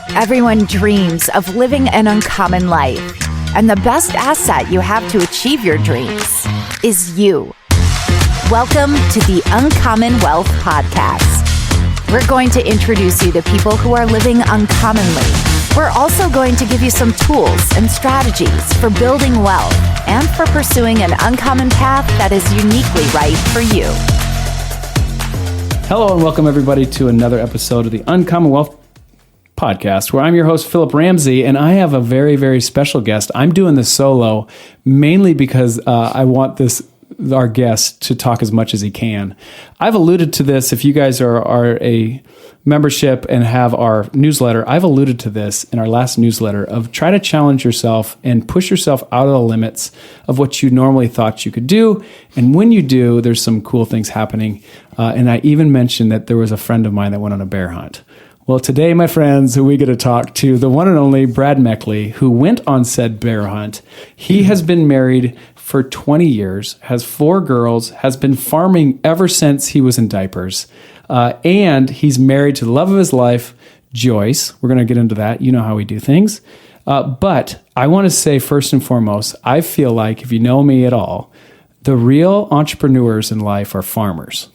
Everyone dreams of living an uncommon life, and the best asset you have to achieve your dreams is you. Welcome to the Uncommon Wealth Podcast. We're going to introduce you to people who are living uncommonly. We're also going to give you some tools and strategies for building wealth and for pursuing an uncommon path that is uniquely right for you. Hello and welcome everybody to another episode of the Uncommon Wealth Podcast, where I'm your host, Philip Ramsey, and I have a very, very special guest. I'm doing this solo mainly because I want our guest to talk as much as he can. I've alluded to this. If you guys are a membership and have our newsletter, I've alluded to this in our last newsletter of try to challenge yourself and push yourself out of the limits of what you normally thought you could do. And when you do, there's some cool things happening. And I even mentioned that there was a friend of mine that went on a bear hunt. Well, today, my friends, we get to talk to the one and only Brad Moeckley, who went on said bear hunt. He has been married for 20 years, has 4 girls, has been farming ever since he was in diapers, and he's married to the love of his life, Joyce. We're going to get into that. You know how we do things. But I want to say first and foremost, I feel like, if you know me at all, the real entrepreneurs in life are farmers.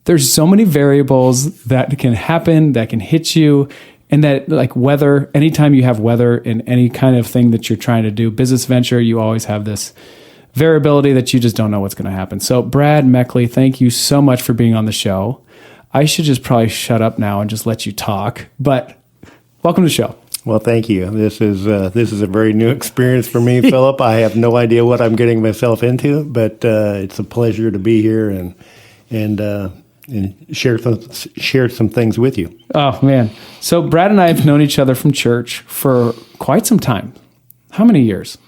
There's so many variables that can happen, that can hit you, and that, like weather, anytime you have weather in any kind of thing that you're trying to do, business venture, you always have this variability that you just don't know what's going to happen. So Brad Moeckley, thank you so much for being on the show. I should just probably shut up now and just let you talk, but welcome to the show. Well, thank you. This is a very new experience for me, Philip. I have no idea what I'm getting myself into, but it's a pleasure to be here and share some things with you. Oh, man. So Brad and I have known each other from church for quite some time. How many years?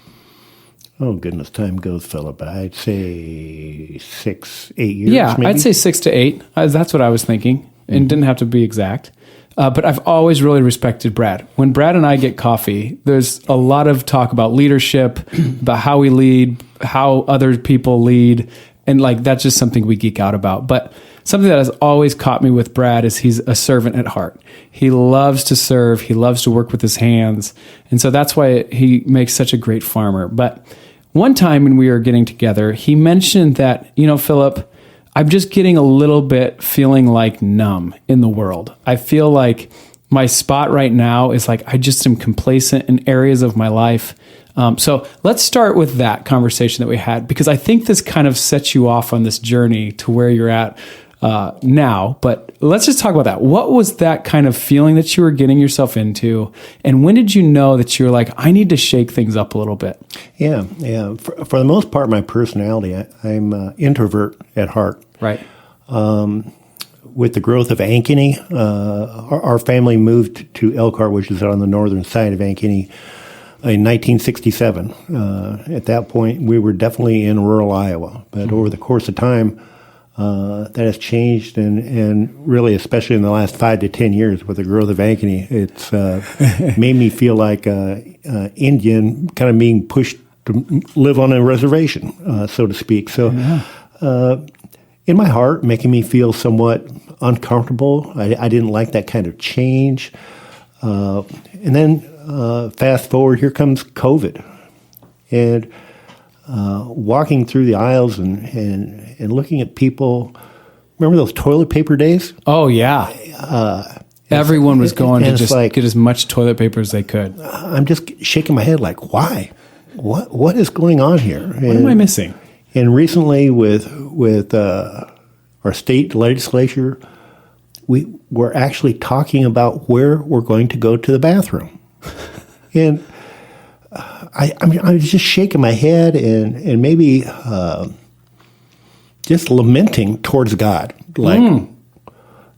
Oh, goodness, time goes, Philip. I'd say 6, 8 years, Yeah, maybe? I'd say 6 to 8. That's what I was thinking, and didn't have to be exact. But I've always really respected Brad. When Brad and I get coffee, there's a lot of talk about leadership, about how we lead, how other people lead, and like that's just something we geek out about. But something that has always caught me with Brad is he's a servant at heart. He loves to serve. He loves to work with his hands. And so that's why he makes such a great farmer. But one time when we were getting together, he mentioned that, Philip, I'm just getting a little bit feeling like numb in the world. I feel like my spot right now is like I just am complacent in areas of my life. So let's start with that conversation that we had, because I think this kind of sets you off on this journey to where you're at now. But let's just talk about that. What was that kind of feeling that you were getting yourself into? And when did you know that you were like, I need to shake things up a little bit? Yeah. For the most part, my personality, I'm an introvert at heart. Right. With the growth of Ankeny, our family moved to Elkhart, which is on the northern side of Ankeny, in 1967. At that point, we were definitely in rural Iowa. But over the course of time, that has changed, and really, especially in the last 5 to 10 years with the growth of Ankeny, it's made me feel like Indian, kind of being pushed to live on a reservation, so to speak. So in my heart, making me feel somewhat uncomfortable. I didn't like that kind of change. And then fast forward, here comes COVID. And walking through the aisles and looking at people, remember those toilet paper days? Oh, yeah. Everyone was going to just like, get as much toilet paper as they could. I'm just shaking my head like, why? What is going on here? What am I missing? And recently with our state legislature, we're actually talking about where we're going to go to the bathroom. And I was just shaking my head and maybe just lamenting towards God. Like,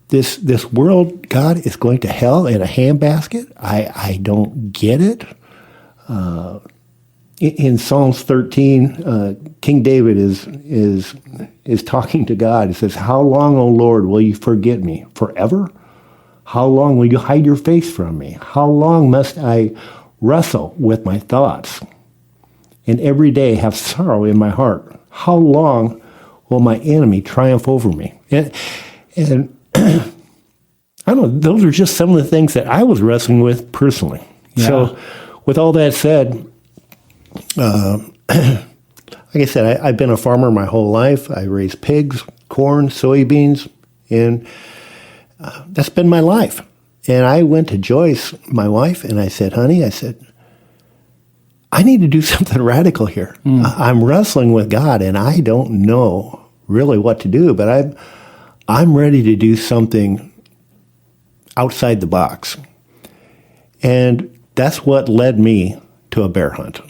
this world, God, is going to hell in a handbasket? I don't get it. In Psalms 13, King David is talking to God. He says, "How long, O Lord, will you forget me? Forever? How long will you hide your face from me? How long must I wrestle with my thoughts and every day have sorrow in my heart? How long will my enemy triumph over me?" And I don't know. Those are just some of the things that I was wrestling with personally. Yeah. So, with all that said, like I said, I've been a farmer my whole life. I raised pigs, corn, soybeans, and that's been my life. And I went to Joyce, my wife, and I said, honey, I need to do something radical here. I'm wrestling with God, and I don't know really what to do, but I'm ready to do something outside the box. And that's what led me to a bear hunt.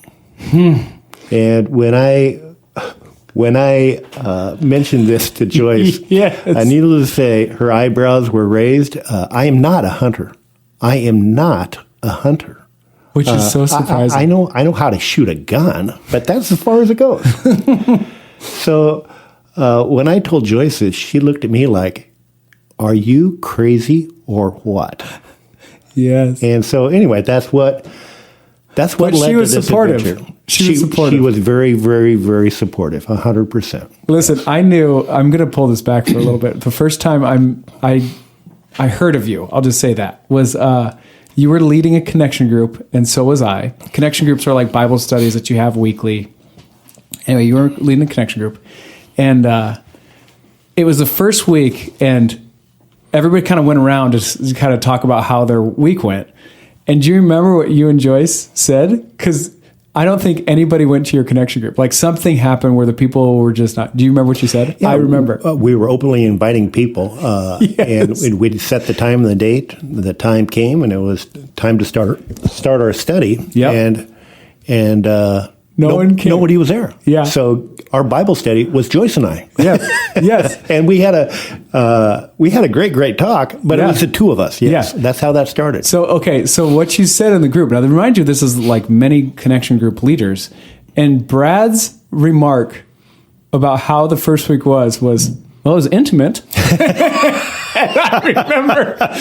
And when I mentioned this to Joyce, Yes. Needless to say, her eyebrows were raised. I am not a hunter. I am not a hunter. Which is so surprising. I know how to shoot a gun, but that's as far as it goes. So when I told Joyce this, she looked at me like, are you crazy or what? Yes. And so anyway, that's what led she to was this supportive. adventure. She was supportive. She was very, very, very supportive, 100%. Listen, I knew, I'm going to pull this back for a little bit. The first time I heard of you, I'll just say that, was you were leading a connection group, and so was I. Connection groups are like Bible studies that you have weekly. Anyway, you were leading a connection group, and it was the first week, and everybody kind of went around to kind of talk about how their week went. And do you remember what you and Joyce said? Because I don't think anybody went to your connection group. Like something happened where the people were just not. Do you remember what you said? Yeah, I remember. We were openly inviting people, Yes. and we'd set the time and the date. The time came, and it was time to start our study. Yep. And nobody was there. Yeah. So our Bible study was Joyce and I. Yes. Yes. And we had a great talk, but it was the two of us. Yes. Yeah. That's how that started. So, okay. So what you said in the group, now to remind you, this is like many connection group leaders, and Brad's remark about how the first week was, well, it was intimate. I remember, like,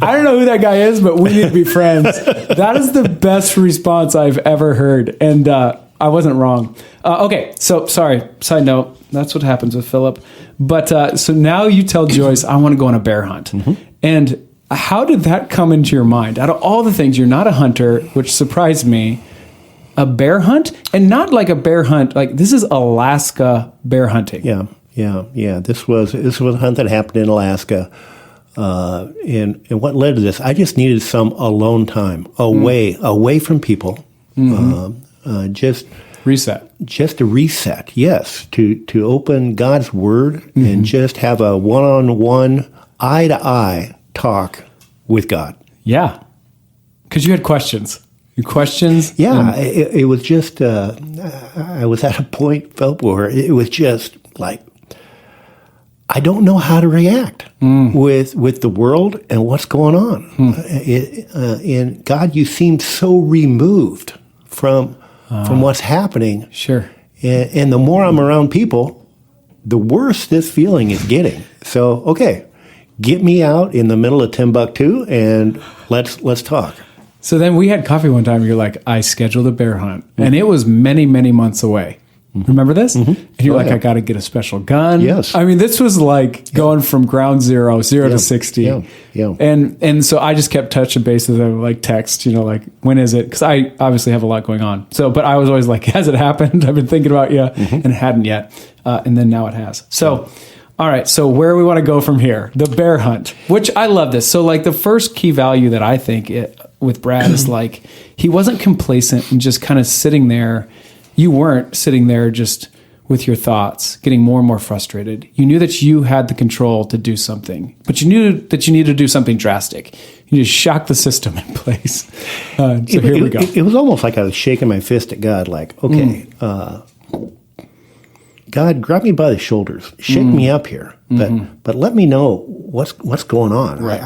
I don't know who that guy is, but we need to be friends. That is the best response I've ever heard. And I wasn't wrong. Okay, so sorry, side note, that's what happens with Philip. But so now you tell Joyce, I want to go on a bear hunt. Mm-hmm. And how did that come into your mind? Out of all the things, you're not a hunter, which surprised me. A bear hunt? And not like a bear hunt, like this is Alaska bear hunting. Yeah. This was a hunt that happened in Alaska, and what led to this? I just needed some alone time, away from people, just to reset. Yes, to open God's Word and just have a one-on-one, eye-to-eye talk with God. Yeah, because you had questions. Questions? Yeah, it was just. I was at a point, Philip, where it was just like, I don't know how to react with the world and what's going on. And God, you seem so removed from what's happening. Sure. And the more I'm around people, the worse this feeling is getting. So, okay, get me out in the middle of Timbuktu and let's talk. So then we had coffee one time. And you're like, I scheduled a bear hunt, and it was many, many months away. Remember this? And you're like, I got to get a special gun. Yes. I mean, this was like going from ground zero to 60. Yeah. And so I just kept touching base with them, like text, like, when is it? Because I obviously have a lot going on. So, but I was always like, has it happened? I've been thinking about you, and it hadn't yet. And then now it has. So, all right. So where we want to go from here? The bear hunt, which I love this. So like the first key value that I think with Brad is like, he wasn't complacent and just kind of sitting there. You weren't sitting there just with your thoughts, getting more and more frustrated. You knew that you had the control to do something, but you knew that you needed to do something drastic. You need to shock the system in place. So here we go. It was almost like I was shaking my fist at God, like, okay, God, grab me by the shoulders, shake me up here, but let me know what's going on. Right.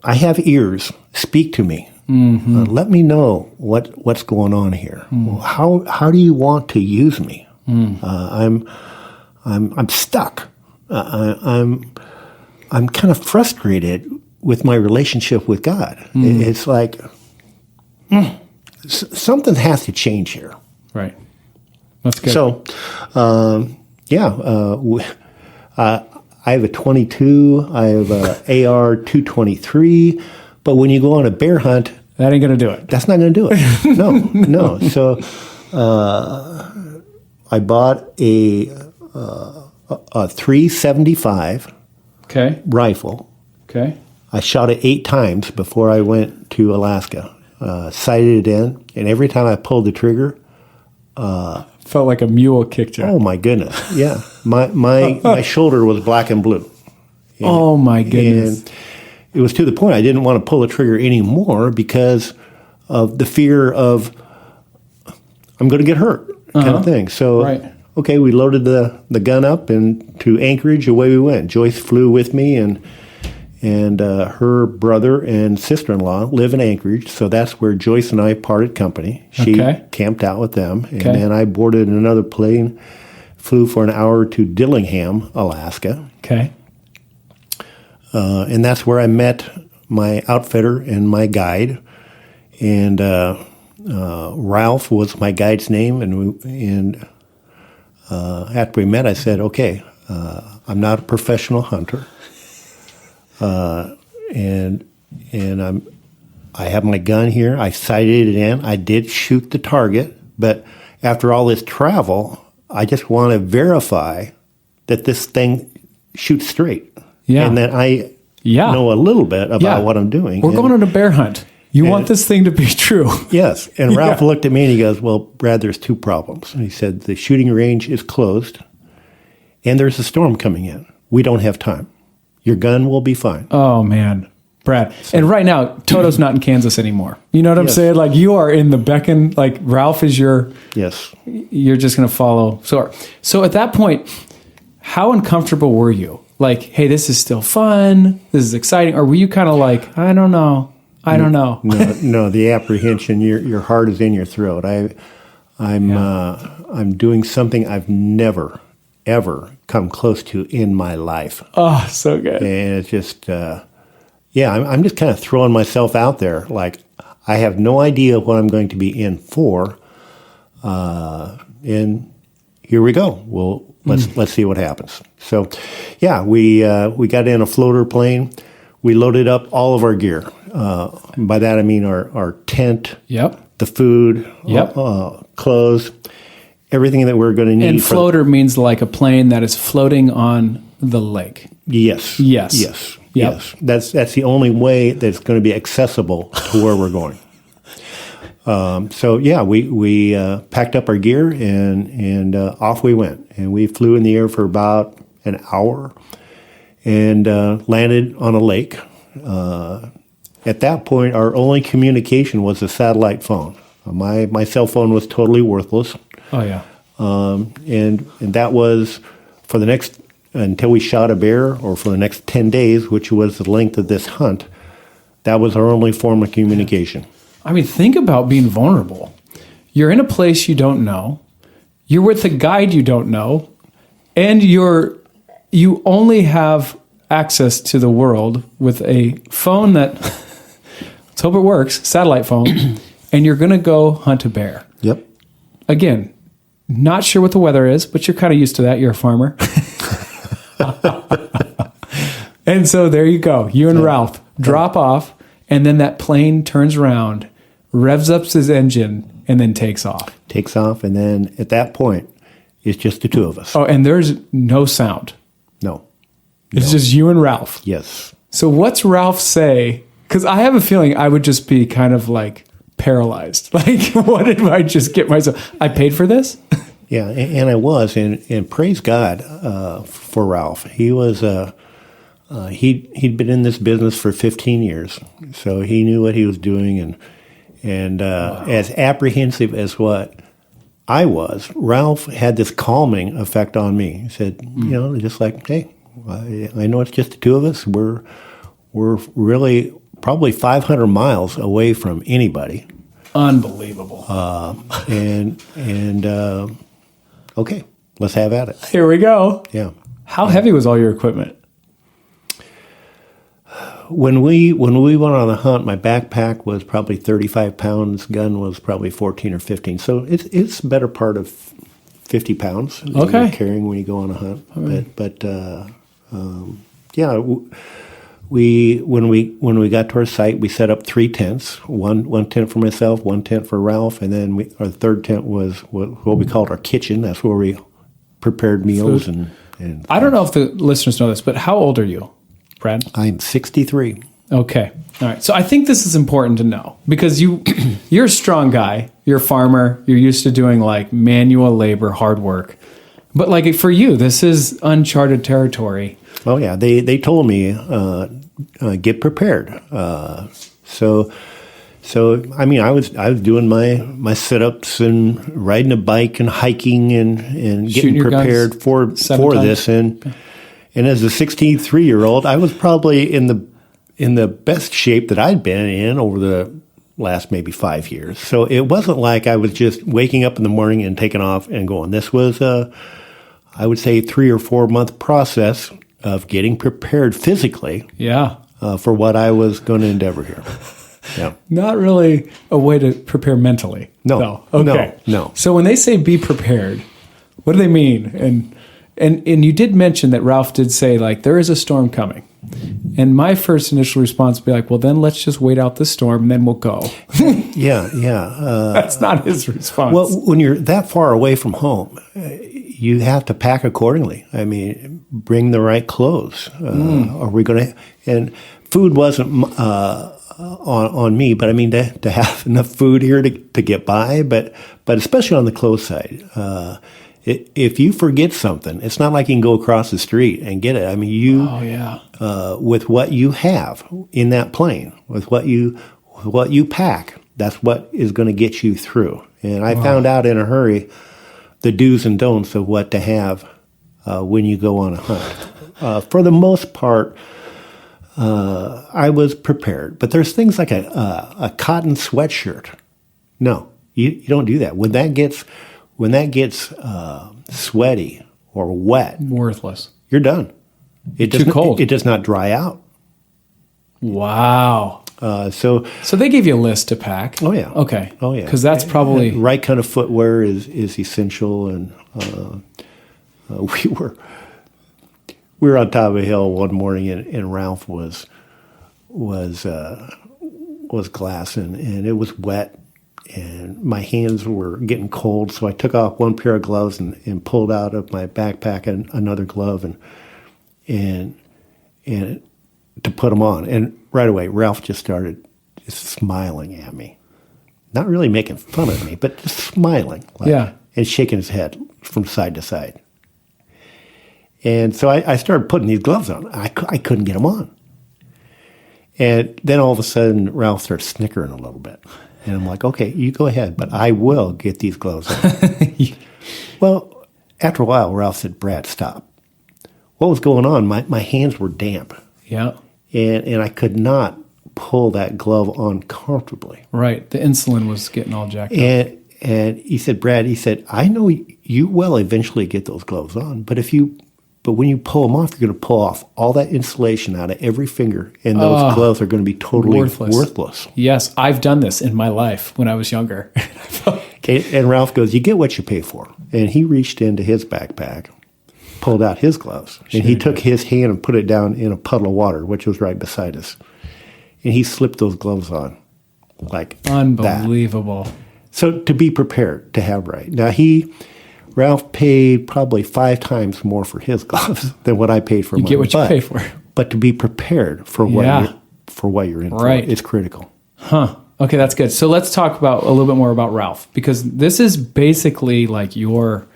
I have ears. Speak to me. Let me know what's going on here. How do you want to use me? I'm stuck. I'm kind of frustrated with my relationship with God. It's like something has to change here. Right. That's good. So, I have a 22. I have a AR 223. But when you go on a bear hunt, that ain't gonna do it. That's not gonna do it. No. So I bought a 375 rifle. Okay. I shot it 8 times before I went to Alaska. Sighted it in, and every time I pulled the trigger, felt like a mule kicked you. Oh my goodness! Yeah, my shoulder was black and blue. And, oh my goodness! And it was to the point I didn't want to pull the trigger anymore because of the fear of I'm going to get hurt, kind of thing. So, okay, we loaded the gun up, and to Anchorage, away we went. Joyce flew with me, and her brother and sister-in-law live in Anchorage, so that's where Joyce and I parted company. She camped out with them, and then I boarded another plane, flew for an hour to Dillingham, Alaska. Okay. And that's where I met my outfitter and my guide, and Ralph was my guide's name, and after we met, I said, okay, I'm not a professional hunter. And I have my gun here. I sighted it in. I did shoot the target, but after all this travel, I just want to verify that this thing shoots straight. Yeah. And that I know a little bit about what I'm doing. We're going on a bear hunt. You want this thing to be true. Yes. And Ralph looked at me and he goes, well, Brad, there's 2 problems. And he said, the shooting range is closed and there's a storm coming in. We don't have time. Your gun will be fine. Oh, man. Brad. And right now, Toto's not in Kansas anymore. You know what I'm saying? Like, you are in the beacon. Like, Ralph is your... Yes. You're just going to follow. So at that point, how uncomfortable were you? Like, hey, this is still fun. This is exciting. Or were you kind of like, I don't know. No, the apprehension, your heart is in your throat. I'm doing something I've never, ever come close to in my life. Oh, so good. And it's just, I'm just kind of throwing myself out there. Like, I have no idea what I'm going to be in for. And here we go. Well, let's see what happens. So, we got in a floater plane. We loaded up all of our gear. By that I mean our tent, the food, clothes, everything that we're going to need. And floater means like a plane that is floating on the lake. Yes. That's the only way that's going to be accessible to where we're going. We packed up our gear and off we went. And we flew in the air for about an hour and landed on a lake. At that point, our only communication was a satellite phone. My cell phone was totally worthless. Oh, yeah. And that was for the next, until we shot a bear, or for the next 10 days, which was the length of this hunt, that was our only form of communication. I mean, think about being vulnerable. You're in a place you don't know. You're with a guide you don't know. And you only have access to the world with a phone that, let's hope it works, satellite phone, and you're going to go hunt a bear. Yep. Again, not sure what the weather is, but you're kind of used to that. You're a farmer. And so there you go. You and Ralph drop off, and then that plane turns around, revs up his engine, and then takes off. And then at that point, it's just the 2 of us. Oh, and there's no sound. No. It's just you and Ralph. Yes. So what's Ralph say? Because I have a feeling I would just be kind of like paralyzed. Like, what did I just get myself? I paid for this? Yeah, and I was. And praise God for Ralph. He was, he'd been in this business for 15 years. So he knew what he was doing. And as apprehensive as what I was, Ralph had this calming effect on me. He said, just like, hey, I know it's just the 2 of us. We're really probably 500 miles away from anybody. Unbelievable. Okay, let's have at it. Here we go. Yeah. How heavy was all your equipment? When we went on the hunt, my backpack was probably 35 pounds. Gun was probably 14 or 15. So it's a better part of 50 pounds that Okay. you're carrying when you go on a hunt. Yeah, when we got to our site, we set up 3 tents. One tent for myself, one tent for Ralph, and then our third tent was what we called our kitchen. That's where we prepared meals and I don't know if the listeners know this, but how old are you, Brad? I'm 63. Okay. All right. So I think this is important to know because you're a strong guy. You're a farmer. You're used to doing like manual labor, hard work. But like for you, this is uncharted territory. Oh yeah, they told me get prepared. So I mean, I was doing my sit-ups and riding a bike and hiking and getting prepared for this. And as a 63-year-old, I was probably in the best shape that I'd been in over the last maybe 5 years. So it wasn't like I was just waking up in the morning and taking off and going. This was I would say 3 or 4 month process of getting prepared physically. Yeah. For what I was going to endeavor here. Yeah. Not really a way to prepare mentally. No. Okay. No. So when they say be prepared, what do they mean? And you did mention that Ralph did say like there is a storm coming. And my first initial response would be like, well, then let's just wait out the storm and then we'll go. Yeah. That's not his response. Well, when you're that far away from home, you have to pack accordingly. I mean, bring the right clothes. Are we going to? And food wasn't on me, but I mean to have enough food here to get by. But especially on the clothes side, if you forget something, it's not like you can go across the street and get it. I mean, with what you have in that plane, with what you pack, that's what is going to get you through. And I found out in a hurry the do's and don'ts of what to have when you go on a hunt. For the most part, I was prepared. But there's things like a cotton sweatshirt. No, you don't do that. When that gets sweaty or wet, worthless. You're done. Too cold. It does not dry out. Wow. So they gave you a list to pack. Oh yeah. Okay. Oh yeah. Because that's probably the right kind of footwear is essential, and we were on top of a hill one morning, and Ralph was glassing, and it was wet, and my hands were getting cold, so I took off one pair of gloves and pulled out of my backpack another glove and to put them on, and right away Ralph just started smiling at me, not really making fun of me, but just smiling, and shaking his head from side to side. And so I started putting these gloves on. I couldn't get them on. And then all of a sudden, Ralph starts snickering a little bit. And I'm like, okay, you go ahead, but I will get these gloves on. Well, after a while, Ralph said, Brad, stop. What was going on? My hands were damp. Yeah. And I could not pull that glove on comfortably. Right. The insulin was getting all jacked up. And he said, Brad, I know you will eventually get those gloves on, but when you pull them off, you're going to pull off all that insulation out of every finger, and those gloves are going to be totally worthless. Yes, I've done this in my life when I was younger. Okay, and Ralph goes, you get what you pay for. And he reached into his backpack, pulled out his gloves, and he took his hand and put it down in a puddle of water, which was right beside us. And he slipped those gloves on like unbelievable. That. So to be prepared, to have right. Now Ralph paid probably 5 times more for his gloves than what I paid for mine. You get what you pay for. But to be prepared for what you're in for, it's critical. Huh. Okay, that's good. So let's talk about a little bit more about Ralph, because this is basically like your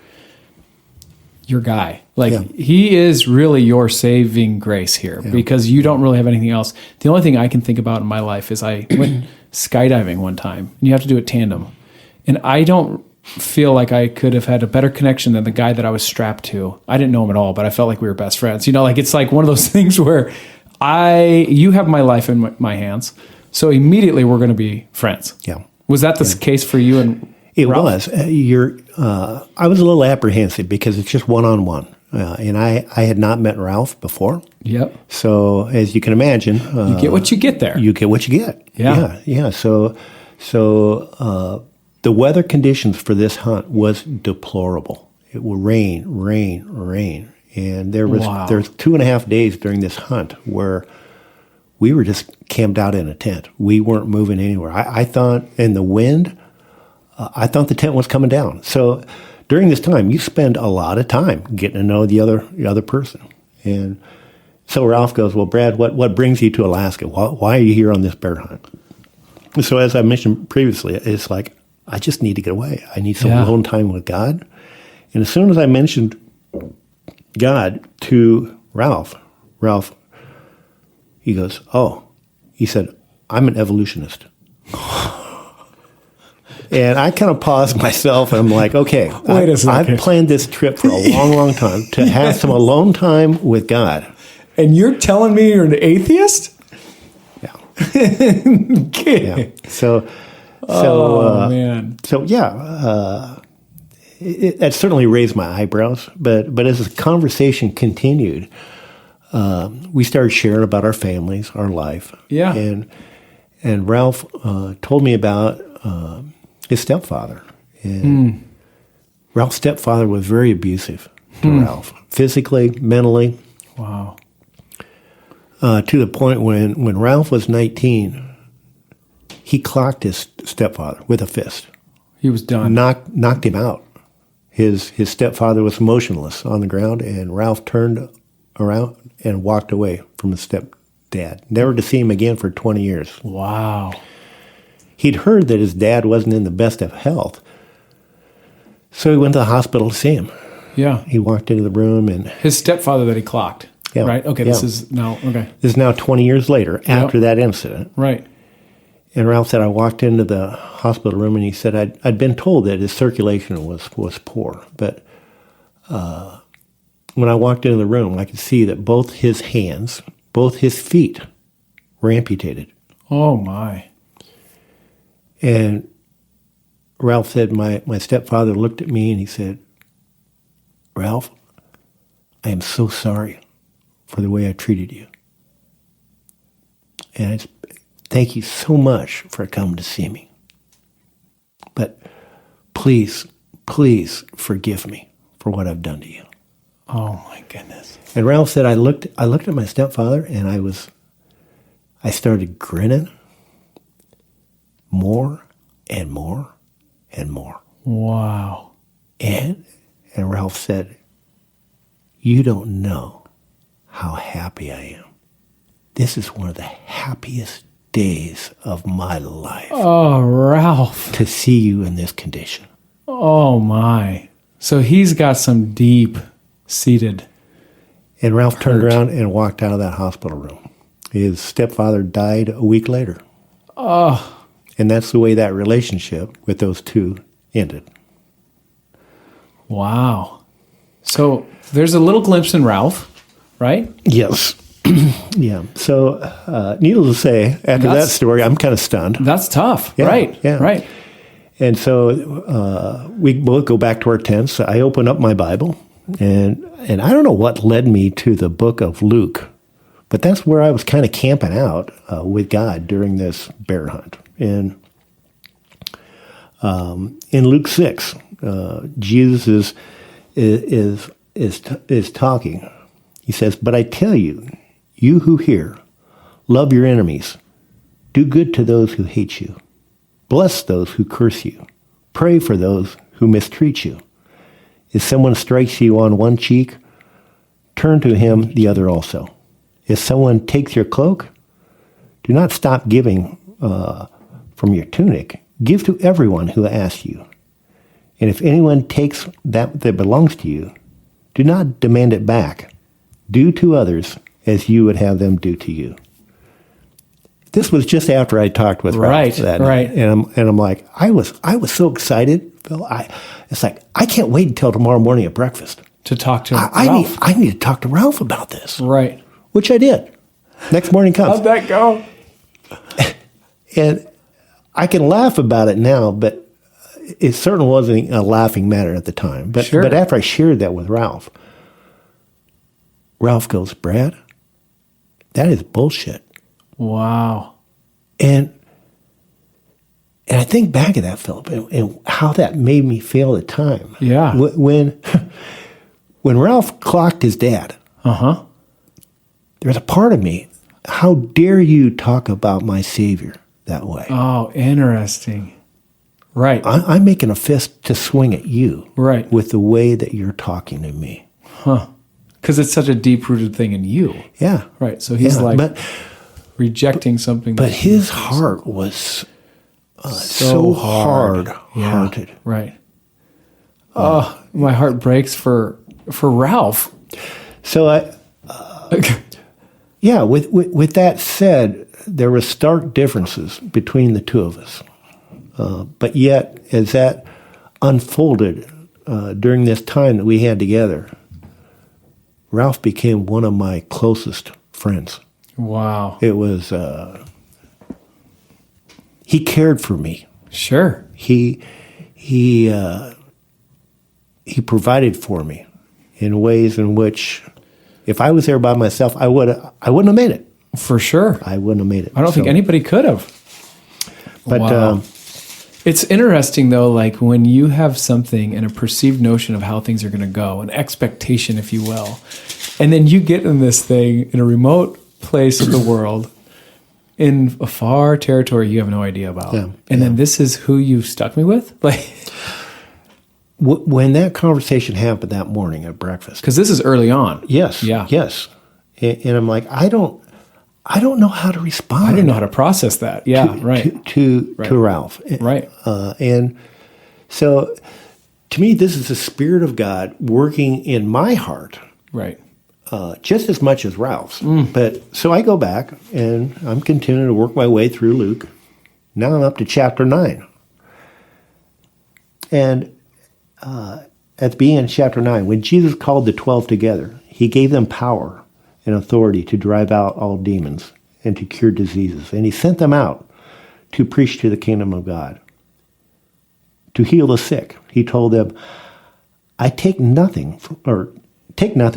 guy. Like he is really your saving grace here because you don't really have anything else. The only thing I can think about in my life is I went skydiving one time, and you have to do it tandem. And I don't feel like I could have had a better connection than the guy that I was strapped to. I didn't know him at all, but I felt like we were best friends. You know, like it's like one of those things where you have my life in my hands, so immediately we're going to be friends. Yeah. Was that the case for you and It Ralph? was. I was a little apprehensive because it's just one-on-one. And I had not met Ralph before. Yep. So as you can imagine, you get what you get there. You get what you get. Yeah. So the weather conditions for this hunt was deplorable. it will rain, rain, rain. And there's 2.5 days during this hunt where we were just camped out in a tent. We weren't moving anywhere. I thought in the wind, I thought the tent was coming down. So during this time, you spend a lot of time getting to know the other person. And so Ralph goes, well, Brad, what brings you to Alaska? Why are you here on this bear hunt? So as I mentioned previously, it's like, I just need to get away. I need some alone time with God. And as soon as I mentioned God to Ralph, he goes, he said, I'm an evolutionist. And I kind of paused myself, and I'm like, okay, wait a second. I've planned this trip for a long, long time to have some alone time with God. And you're telling me you're an atheist? Yeah. Okay. Yeah. So man. So it certainly raised my eyebrows. But as the conversation continued, we started sharing about our families, our life. Yeah. And Ralph told me about his stepfather. And Ralph's stepfather was very abusive to Ralph, physically, mentally. Wow. To the point when Ralph was 19, he clocked his stepfather with a fist. He was done. Knocked him out. His stepfather was motionless on the ground, and Ralph turned around and walked away from his stepdad, never to see him again for 20 years. Wow. He'd heard that his dad wasn't in the best of health, so he went to the hospital to see him. Yeah. He walked into the room, and his stepfather that he clocked. Yeah. Right? Okay, this is now, okay. This is now 20 years later, after that incident. Right. And Ralph said, I walked into the hospital room, and he said, I'd been told that his circulation was poor. But when I walked into the room, I could see that both his hands, both his feet were amputated. Oh, my. And Ralph said, my stepfather looked at me, and he said, Ralph, I am so sorry for the way I treated you. And thank you so much for coming to see me. But please, please forgive me for what I've done to you. Oh my goodness. And Ralph said, I looked at my stepfather, and I started grinning more and more and more. Wow. And Ralph said, you don't know how happy I am. This is one of the happiest days of my life. Oh, Ralph. To see you in this condition. Oh, my. So he's got some deep-seated. And Ralph turned around and walked out of that hospital room. His stepfather died a week later. Oh. And that's the way that relationship with those two ended. Wow. So there's a little glimpse in Ralph, right? Yes. Yeah. So, needless to say, after that story, I'm kind of stunned. That's tough. Yeah, right. Yeah. Right. And so we both go back to our tents. I open up my Bible, and I don't know what led me to the book of Luke, but that's where I was kind of camping out with God during this bear hunt. And in Luke 6, Jesus is talking. He says, "But I tell you, you who hear, love your enemies, do good to those who hate you, bless those who curse you, pray for those who mistreat you. If someone strikes you on one cheek, turn to him the other also. If someone takes your cloak, do not stop giving from your tunic. Give to everyone who asks you. And if anyone takes that belongs to you, do not demand it back. Do to others as you would have them do to you." This was just after I talked with Ralph that night. And I'm like, I was so excited, Phil. It's like, I can't wait until tomorrow morning at breakfast to talk to Ralph. I need to talk to Ralph about this. Right. Which I did. Next morning comes. How'd that go? And I can laugh about it now, but it certainly wasn't a laughing matter at the time. But sure. But after I shared that with Ralph goes, "Brad, that is bullshit." Wow. And I think back of that, Philip, and how that made me feel at the time. Yeah. When when Ralph clocked his dad, there's a part of me, how dare you talk about my Savior that way? Oh, interesting. Right. I'm making a fist to swing at you. Right. With the way that you're talking to me. Huh. Because it's such a deep-rooted thing in you. Yeah. Right. So he's rejecting something. But his heart was so hard-hearted. Yeah. Right. Oh, my heart breaks for Ralph. So with that said, there were stark differences between the two of us. But yet, as that unfolded during this time that we had together, Ralph became one of my closest friends. Wow. It was, he cared for me. Sure. He provided for me in ways in which, if I was there by myself, I wouldn't have made it. For sure. I wouldn't have made it. I don't think anybody could have. But wow. It's interesting, though, like when you have something and a perceived notion of how things are going to go, an expectation, if you will, and then you get in this thing in a remote place of the world, in a far territory you have no idea about. Yeah, and then this is who you stuck me with? Like, when that conversation happened that morning at breakfast. Because this is early on. Yes. Yeah. Yes. And I'm like, I don't know how to respond. I didn't know how to process that. Yeah, to Ralph. Right. And so, to me, this is the Spirit of God working in my heart. Right. Just as much as Ralph's. But so I go back and I'm continuing to work my way through Luke. Now I'm up to chapter 9. And at the beginning of chapter 9, when Jesus called the 12 together, he gave them power and authority to drive out all demons and to cure diseases. And he sent them out to preach to the kingdom of God, to heal the sick. He told them, take nothing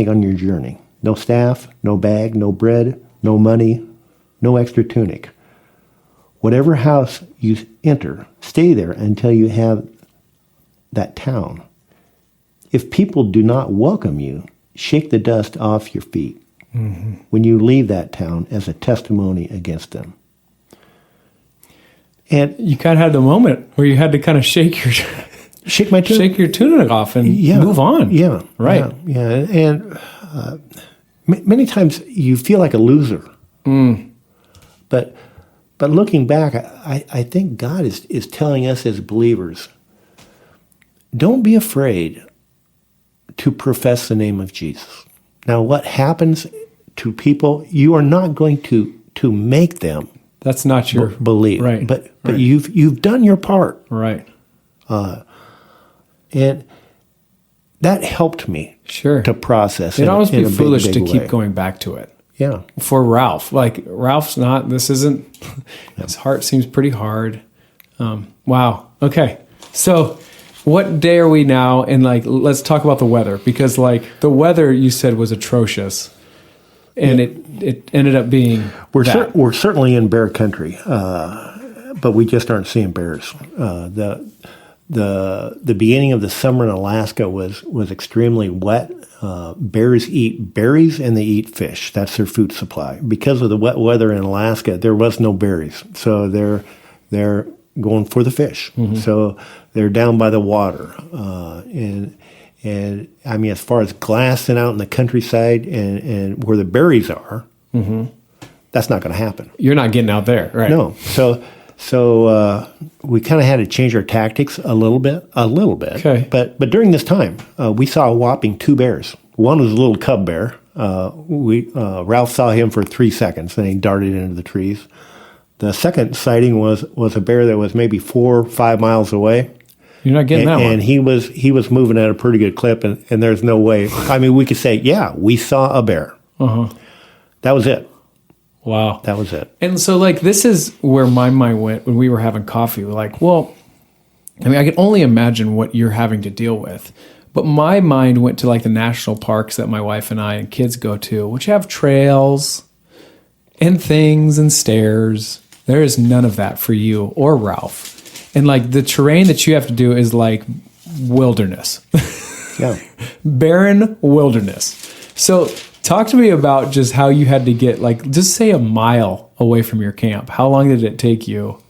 on your journey. No staff, no bag, no bread, no money, no extra tunic. Whatever house you enter, stay there until you have that town. If people do not welcome you, shake the dust off your feet when you leave that town as a testimony against them. And you kind of had the moment where you had to kind of shake your tunic off and move on. Yeah, right. Yeah. And many times you feel like a loser. But looking back, I think God is telling us as believers, don't be afraid to profess the name of Jesus. Now, what happens to people, you are not going to make them. That's not your belief, right? But you've done your part, right? And that helped me, to process. It'd almost be foolish big to way. keep going back to it. Yeah. For Ralph, like Ralph's not. This isn't. His heart seems pretty hard. Wow. Okay. So, what day are we now? And let's talk about the weather, because the weather you said was atrocious, and it ended up being. We're certainly in bear country, but we just aren't seeing bears. The beginning of the summer in Alaska was extremely wet. Bears eat berries and they eat fish. That's their food supply. Because of the wet weather in Alaska, there was no berries, so they're going for the fish. So they're down by the water, and I mean, as far as glassing out in the countryside and where the berries are, that's not going to happen. You're not getting out there, right? No. So we kind of had to change our tactics a little bit. Okay. But during this time, we saw a whopping 2 bears. One was a little cub bear. Ralph saw him for 3 seconds, then he darted into the trees. The second sighting was a bear that was maybe 4 or 5 miles away. You're not getting that one. And he was moving at a pretty good clip, and there's no way. I mean, we could say, yeah, we saw a bear. That was it. Wow. That was it. And so, this is where my mind went when we were having coffee. We're like, well, I mean, I can only imagine what you're having to deal with. But my mind went to, the national parks that my wife and I and kids go to, which have trails and things and stairs. There is none of that for you or Ralph. And, the terrain that you have to do is, wilderness. Yeah. Barren wilderness. So talk to me about just how you had to get, like, just say a mile away from your camp. How long did it take you?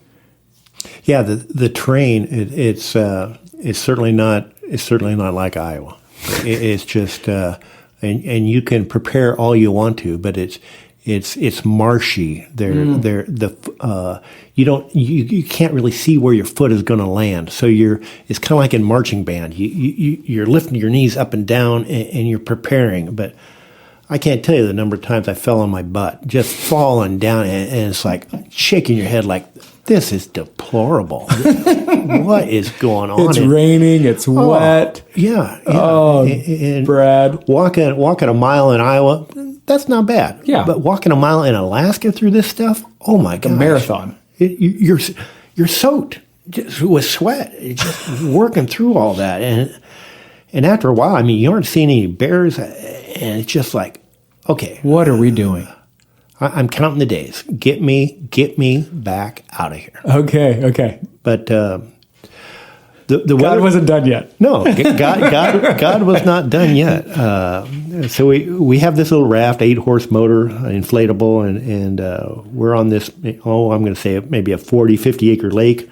Yeah, the terrain it's certainly not like Iowa. It's just and you can prepare all you want to, but it's marshy. You can't really see where your foot is going to land. So it's kind of like in marching band. You're lifting your knees up and down and you're preparing, but I can't tell you the number of times I fell on my butt, just falling down, and it's like shaking your head like, this is deplorable. What is going on? It's raining. It's wet. Yeah. Oh, and Brad. Walking a mile in Iowa, that's not bad. Yeah. But walking a mile in Alaska through this stuff, oh my God. A marathon. You're soaked just with sweat, just working through all that. And after a while, I mean, you aren't seeing any bears, and it's just like, okay. What are we doing? I'm counting the days. Get me back out of here. Okay. But the God weather wasn't done yet. No, God was not done yet. So we have this little raft, 8-horse motor, inflatable, and we're on this. I'm going to say maybe a 40, 50 acre lake.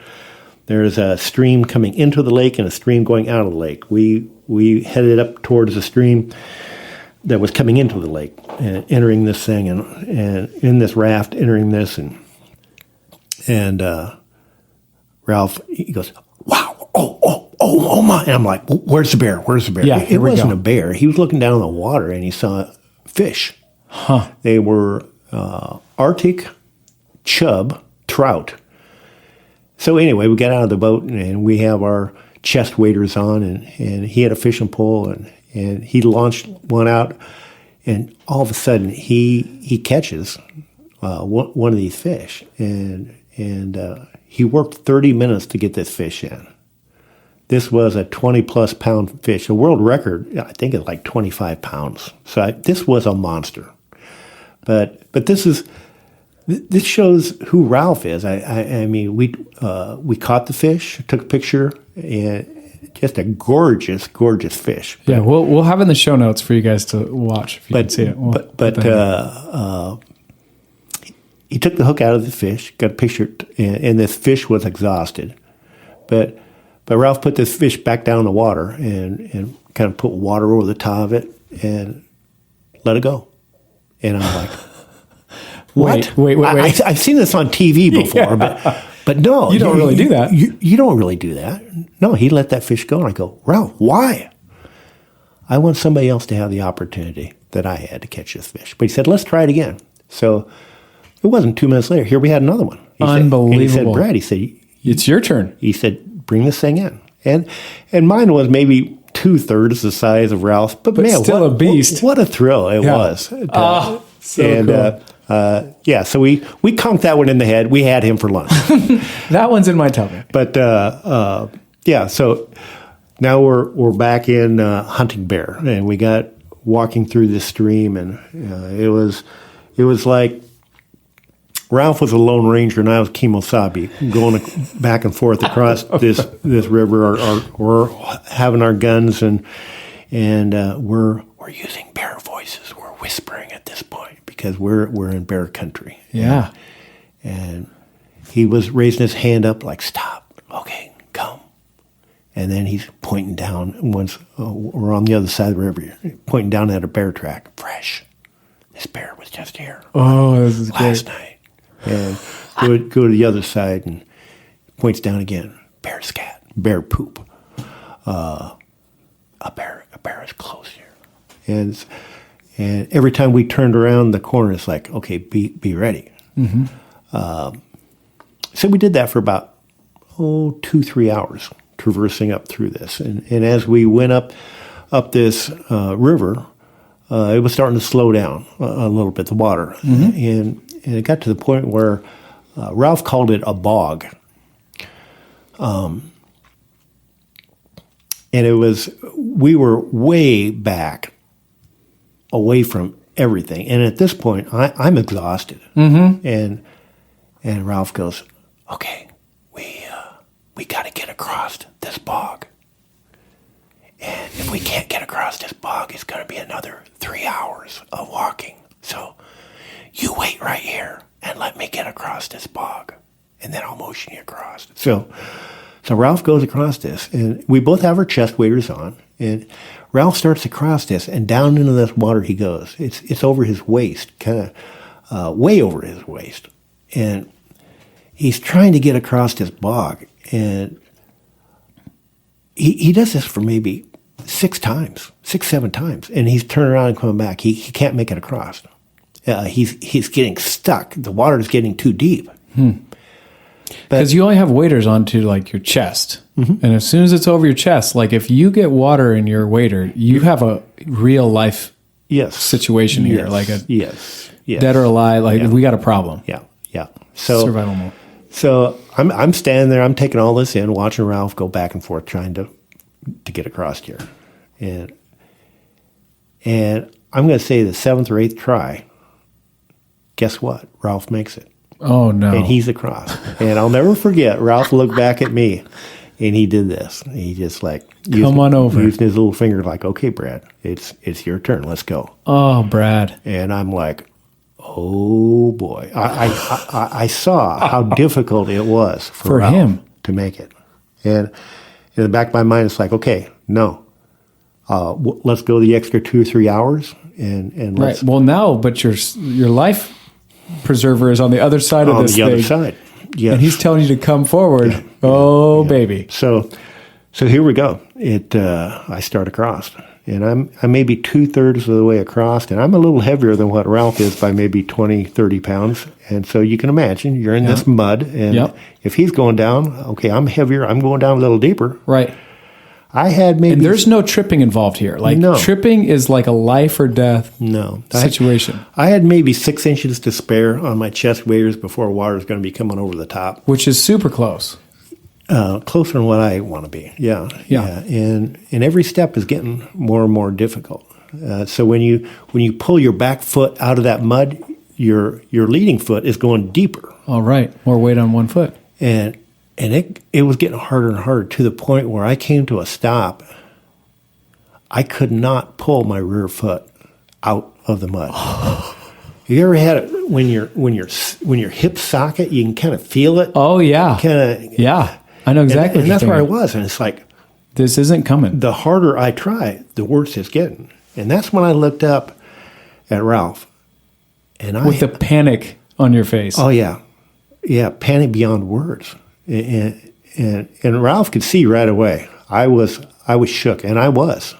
There's a stream coming into the lake and a stream going out of the lake. We headed up towards the stream that was coming into the lake and entering this thing, and in this raft entering this, and Ralph, he goes, wow, oh my, and I'm like, where's the bear? Yeah, it wasn't a bear. He was looking down in the water and he saw fish. Huh. They were Arctic chub trout. So anyway, we got out of the boat and we have our chest waders on, and he had a fishing pole, and he launched one out, and all of a sudden he catches one of these fish, and he worked 30 minutes to get this fish in. This was a 20-plus pound fish. The world record, I think, is like 25 pounds. So this was a monster. But this shows who Ralph is. I mean, we caught the fish, took a picture, and just a gorgeous fish. Yeah, we'll have in the show notes for you guys to watch if you can see it. He took the hook out of the fish, got a picture, and this fish was exhausted. But Ralph put this fish back down in the water and kind of put water over the top of it and let it go. And I'm like, what? Wait. I've seen this on TV before, but no. You don't really do that. You don't really do that. No, he let that fish go, and I go, Ralph, why? I want somebody else to have the opportunity that I had to catch this fish. But he said, let's try it again. So it wasn't 2 minutes later. Here we had another one. Unbelievable. He said, Brad, it's your turn. He said, bring this thing in. And mine was maybe 2/3 the size of Ralph's, but man, still a beast. What a thrill it was. So cool. So we conked that one in the head. We had him for lunch. That one's in my tummy. But so now we're back in hunting bear, and we got walking through this stream, and it was like Ralph was a Lone Ranger and I was Kemosabe, going back and forth across this river. We're having our guns, and we're using bear voices. We're whispering at this point because we're in bear country. Yeah. And he was raising his hand up like, stop, okay, come. And then he's pointing down once we're on the other side of the river, pointing down at a bear track, fresh. This bear was just here. Oh, this is last great. night. And go to the other side and points down again. Bear scat, bear poop. A bear is close here. And every time we turned around the corner, it's like, okay, be ready. Mm-hmm. So we did that for about 2-3 hours, traversing up through this. And as we went up this river, it was starting to slow down a little bit, the water. Mm-hmm. And it got to the point where Ralph called it a bog. And we were way back away from everything. And at this point, I'm exhausted. Mm-hmm. And Ralph goes, okay, we got to get across this bog. And if we can't get across this bog, it's going to be another 3 hours of walking. So you wait right here and let me get across this bog, and then I'll motion you across. So Ralph goes across this, and we both have our chest waders on, and Ralph starts to cross this, and down into this water he goes. It's over his waist, kind of way over his waist. And he's trying to get across this bog, and he does this for maybe 6, 7 times, and he's turning around and coming back. He can't make it across. He's getting stuck. The water is getting too deep. Because you only have waders onto like your chest. And as soon as it's over your chest, like if you get water in your wader, you have a real life situation here. Like a dead or alive, like we got a problem. Yeah. So survival mode. So I'm standing there, I'm taking all this in, watching Ralph go back and forth trying to get across here. And I'm going to say the 7th or 8th try, guess what? Ralph makes it. Oh, no. And he's across. And I'll never forget, Ralph looked back at me, and he did this. He just like come on over. Using his little finger like, okay, Brad, it's your turn. Let's go. Oh, Brad. And I'm like, oh, boy. I saw how difficult it was for Ralph him to make it. And in the back of my mind, it's like, okay, no. Let's go the extra 2 or 3 hours. And let's, right. Well, now, but your life preserver is on the other side of this thing. On the other side, yes. And he's telling you to come forward. Yeah. Oh, yeah. Baby. So here we go. I start across, and I'm maybe 2/3 of the way across, and I'm a little heavier than what Ralph is by maybe 20, 30 pounds. And so you can imagine you're in this mud, and if he's going down, okay, I'm heavier. I'm going down a little deeper. Right. I had maybe... And there's no tripping involved here. Like, tripping is like a life or death situation. I had maybe 6 inches to spare on my chest waders before water is going to be coming over the top. Which is super close. Closer than what I want to be. Yeah. And every step is getting more and more difficult. So when you pull your back foot out of that mud, your leading foot is going deeper. All right. More weight on one foot. And it was getting harder and harder to the point where I came to a stop. I could not pull my rear foot out of the mud. You ever had it when your hip socket, you can kind of feel it? Oh yeah. Yeah. I know exactly. And that's where I was. And it's like, this isn't coming. The harder I try, the worse it's getting. And that's when I looked up at Ralph. And with the panic on your face. Oh yeah. Yeah. Panic beyond words. And Ralph could see right away. I was shook, and I was.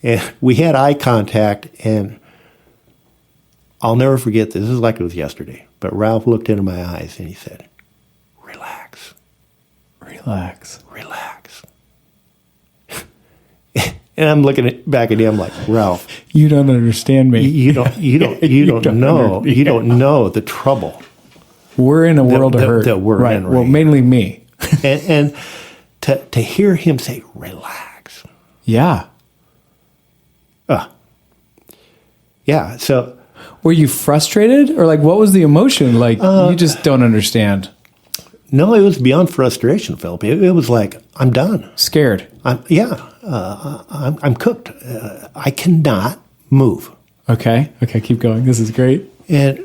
And we had eye contact, and I'll never forget this. This is like it was yesterday. But Ralph looked into my eyes, and he said, "Relax, relax, relax." And I'm looking back at him like, Ralph, you don't understand me. You don't know. You don't know the trouble. We're in a world of hurt. That we're in, right? Well, mainly me. and to hear him say, relax. Yeah. Yeah. So were you frustrated, or like what was the emotion? Like you just don't understand. No, it was beyond frustration, Philip. It was like, I'm done. Scared. I'm cooked. I cannot move. Okay. Keep going. This is great. And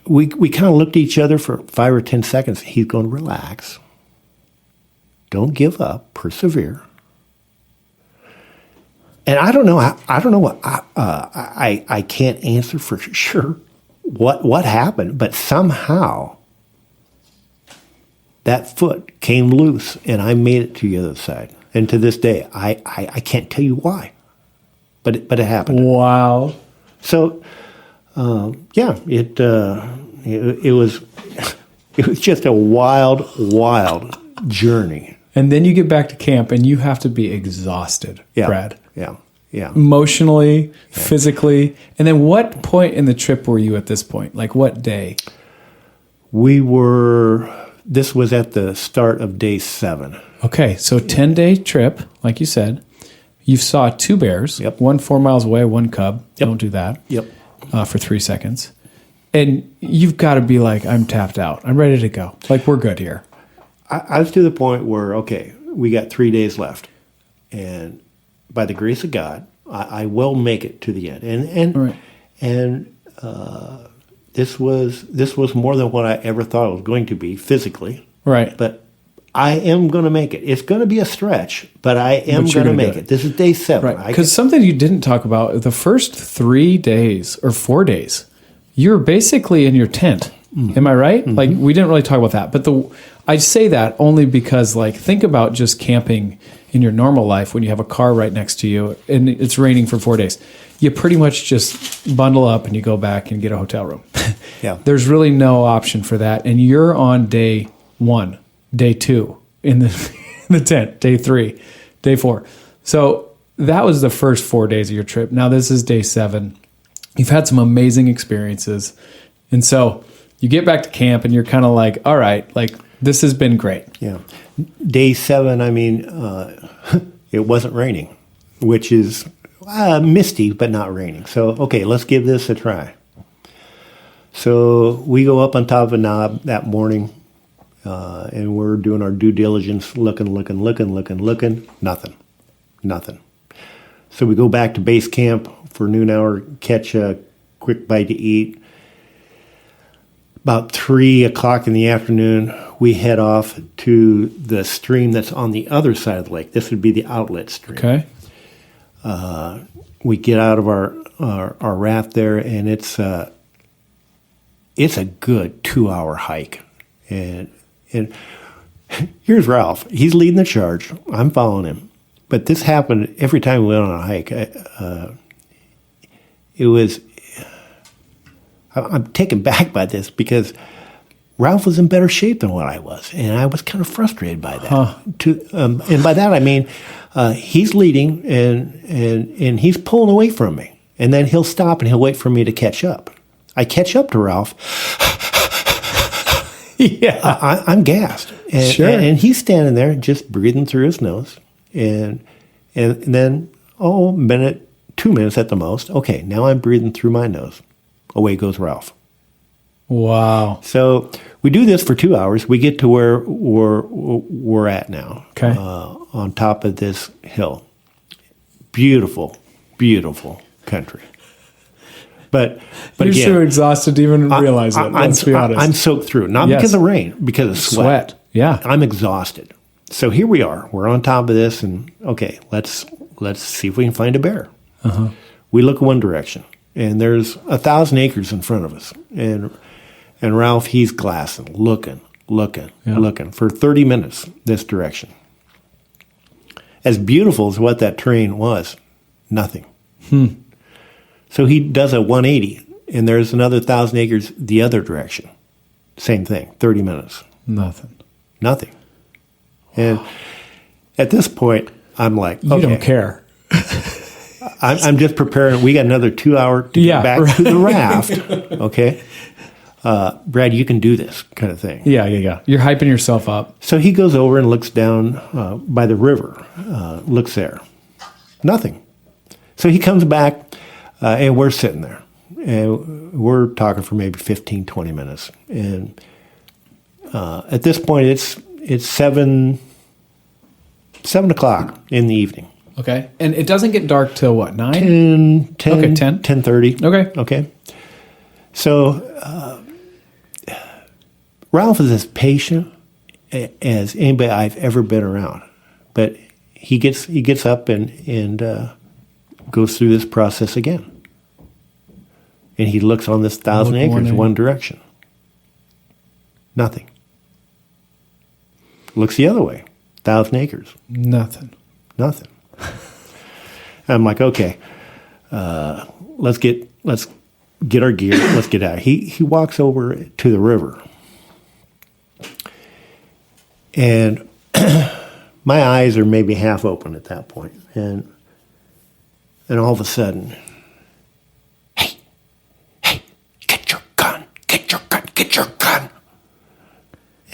we kind of looked at each other for 5 or 10 seconds. He's going, relax. Don't give up. Persevere. And I don't know what I can't answer for sure what happened, but somehow that foot came loose and I made it to the other side. And to this day, I can't tell you why, but it happened. Wow. So. It was just a wild journey. And then you get back to camp and you have to be exhausted, Brad. Yeah. Emotionally, physically. And then what point in the trip were you at this point? Like what day? This was at the start of day 7. Okay, so 10-day trip, like you said. You saw 2 bears, one 4 miles away, one cub. Don't do that. For 3 seconds. And you've got to be like, I'm tapped out. I'm ready to go. Like, we're good here. I was to the point where, okay, we got 3 days left, and by the grace of God, I will make it to the end. And this was more than what I ever thought it was going to be physically. Right. But I am going to make it. It's going to be a stretch, but I am going to make it. This is day 7. Right. Because something you didn't talk about, the first 3 days or 4 days, you're basically in your tent. Mm-hmm. Am I right? Mm-hmm. Like, we didn't really talk about that. But I say that only because, like, think about just camping in your normal life when you have a car right next to you and it's raining for 4 days. You pretty much just bundle up and you go back and get a hotel room. Yeah. There's really no option for that. And you're on day 1, day 2 in the tent, day 3, day 4. So that was the first 4 days of your trip. Now this is day 7. You've had some amazing experiences. And so you get back to camp and you're kind of like, all right, like, this has been great. Yeah. Day 7, I mean, it wasn't raining, which is misty, but not raining. So, okay, let's give this a try. So we go up on top of a knob that morning, and we're doing our due diligence, looking. Nothing. So we go back to base camp for noon hour, catch a quick bite to eat. About 3 o'clock in the afternoon, we head off to the stream that's on the other side of the lake. This would be the outlet stream. Okay. We get out of our raft there, and it's a good 2-hour hike. And here's Ralph. He's leading the charge. I'm following him. But this happened every time we went on a hike. I'm taken back by this because Ralph was in better shape than what I was, and I was kind of frustrated by that. Huh. And by that I mean he's leading and he's pulling away from me, and then he'll stop and he'll wait for me to catch up. I catch up to Ralph. Yeah, I'm gassed, and, sure. and he's standing there just breathing through his nose, and then a minute, 2 minutes at the most. Okay, now I'm breathing through my nose. Away goes Ralph. Wow. So we do this for 2 hours. We get to where we're at now. Okay. On top of this hill. Beautiful, beautiful country. But you're again, so exhausted to even realize it. Let's be honest. I'm soaked through. Not because of rain, because of sweat. Yeah. I'm exhausted. So here we are. We're on top of this, and okay, let's see if we can find a bear. Uh-huh. We look one direction, and there's 1,000 acres in front of us. And Ralph, he's glassing, looking for 30 minutes this direction. As beautiful as what that terrain was, nothing. So he does a 180, and there's another 1,000 acres the other direction. Same thing, 30 minutes. Nothing. And at this point, I'm like, okay. You don't care. I'm just preparing. We got another 2 hour to get back to the raft. Okay. Brad, you can do this kind of thing. Yeah. You're hyping yourself up. So he goes over and looks down by the river, looks there. Nothing. So he comes back, and we're sitting there. And we're talking for maybe 15, 20 minutes. And at this point, it's 7 o'clock in the evening. Okay. And it doesn't get dark till what, 9? 10. Okay, 10. 10:30. Okay. So Ralph is as patient as anybody I've ever been around. But he gets up and goes through this process again. And he looks on this 1,000 acres one direction. Nothing. Looks the other way. 1,000 acres. Nothing. I'm like, okay, let's get our gear. Let's get out. He walks over to the river, and my eyes are maybe half open at that point, and all of a sudden, hey, get your gun,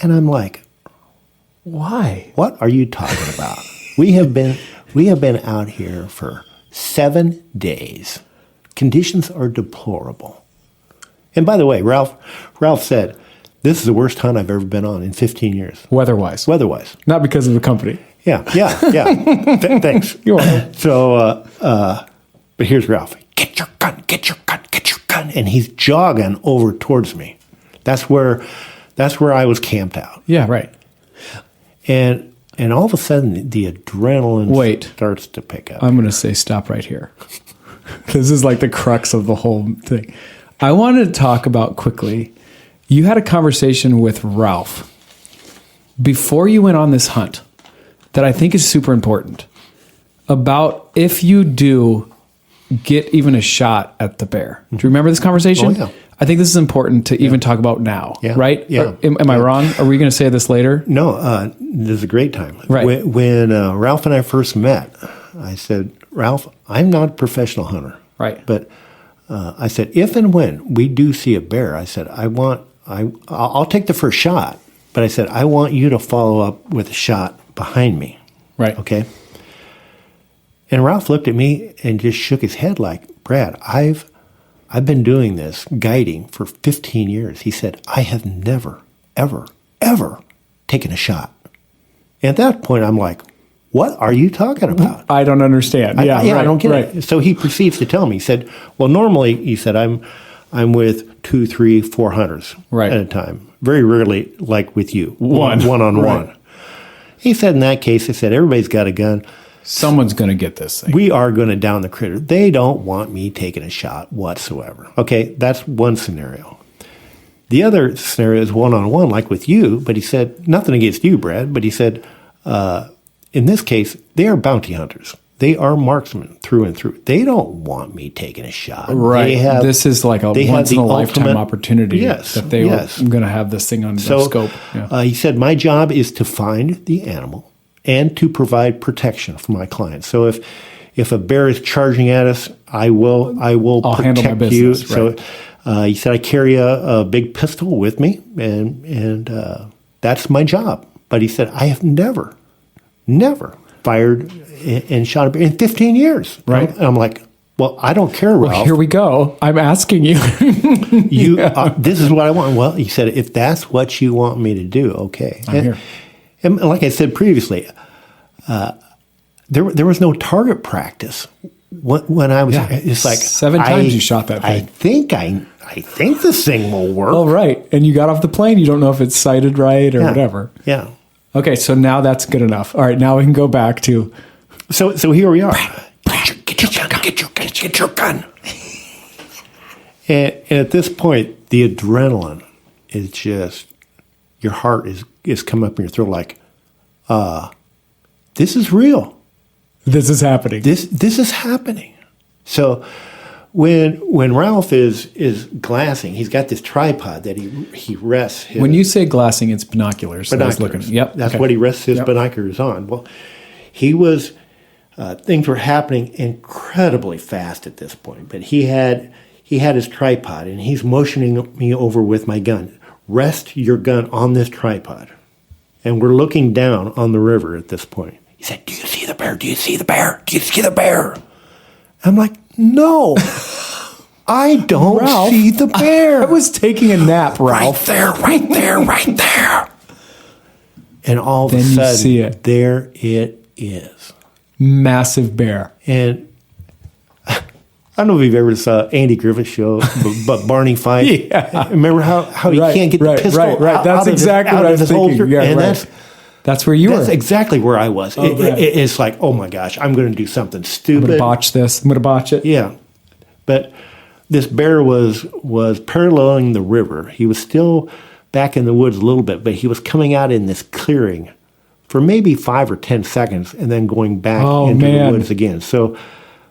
and I'm like, why? What are you talking about? We have been out here for 7 days. Conditions are deplorable. And by the way, Ralph said, this is the worst hunt I've ever been on in 15 years. Weather-wise. Weather-wise. Not because of the company. Yeah. Thanks. You're welcome. So, but here's Ralph. Get your gun. And he's jogging over towards me. That's where I was camped out. Yeah, right. And all of a sudden, the adrenaline starts to pick up. I'm going to say stop right here. This is like the crux of the whole thing. I wanted to talk about quickly, you had a conversation with Ralph before you went on this hunt that I think is super important about if you do get even a shot at the bear. Do you remember this conversation? Oh, yeah. I think this is important to even talk about now, right? Yeah. Am I wrong? Are we going to say this later? No, this is a great time. Right. When Ralph and I first met, I said, Ralph, I'm not a professional hunter. Right. But I said, if and when we do see a bear, I said, I'll take the first shot. But I said, I want you to follow up with a shot behind me. Right. Okay. And Ralph looked at me and just shook his head like, Brad, I've been doing this guiding for 15 years. He said, I have never, ever, ever taken a shot. And at that point, I'm like, what are you talking about? I don't understand. I don't get it. So he proceeds to tell me. He said, well, normally, he said, I'm with 2, 3, 4 hunters at a time. Very rarely like with you, one-on-one. He said, in that case, he said, everybody's got a gun. Someone's going to get this thing. We are going to down the critter. They don't want me taking a shot whatsoever. Okay, that's one scenario. The other scenario is one-on-one, like with you. But he said, nothing against you, Brad. But he said, in this case, they are bounty hunters. They are marksmen through and through. They don't want me taking a shot. Right. This is like a once-in-a-lifetime opportunity that they were going to have this thing on their scope. Yeah. He said, my job is to find the animal and to provide protection for my clients. So if a bear is charging at us, I'll protect handle my business, you. Right. So he said, I carry a big pistol with me, and that's my job. But he said, I have never fired and shot a bear in 15 years. Right. And I'm like, well, I don't care, Ralph. Well, here we go. I'm asking you. This is what I want. Well, he said, if that's what you want me to do, okay. I'm here. And like I said previously, there was no target practice when I was. It's like 7 times you shot that thing. I think this thing will work. Oh, right. And you got off the plane. You don't know if it's sighted right or whatever. Yeah. Okay, so now that's good enough. All right, now we can go back to. So here we are. Get your gun. And at this point, the adrenaline is just. Your heart is coming up in your throat like, this is real. This is happening. This is happening. So when Ralph is glassing, he's got this tripod that he rests his. When you say glassing, it's binoculars. Binoculars. Yep. That's what he rests his binoculars on. Well, he was things were happening incredibly fast at this point. But he had his tripod and he's motioning me over with my gun. Rest your gun on this tripod. And we're looking down on the river at this point. He said, do you see the bear? Do you see the bear? Do you see the bear? I'm like, no, I don't see the bear. I was taking a nap, Ralph. Right there. And all of a sudden, you see it. There it is. Massive bear. And I don't know if you've ever saw Andy Griffith's show, but Barney Fife. Yeah. Remember how he can't get the pistol Right. That's exactly what I was thinking. Yeah, and that's where you were. That's exactly where I was. It's like, oh my gosh, I'm going to do something stupid. I'm going to botch this. I'm going to botch it. Yeah. But this bear was paralleling the river. He was still back in the woods a little bit, but he was coming out in this clearing for maybe 5 or 10 seconds and then going back into the woods again. So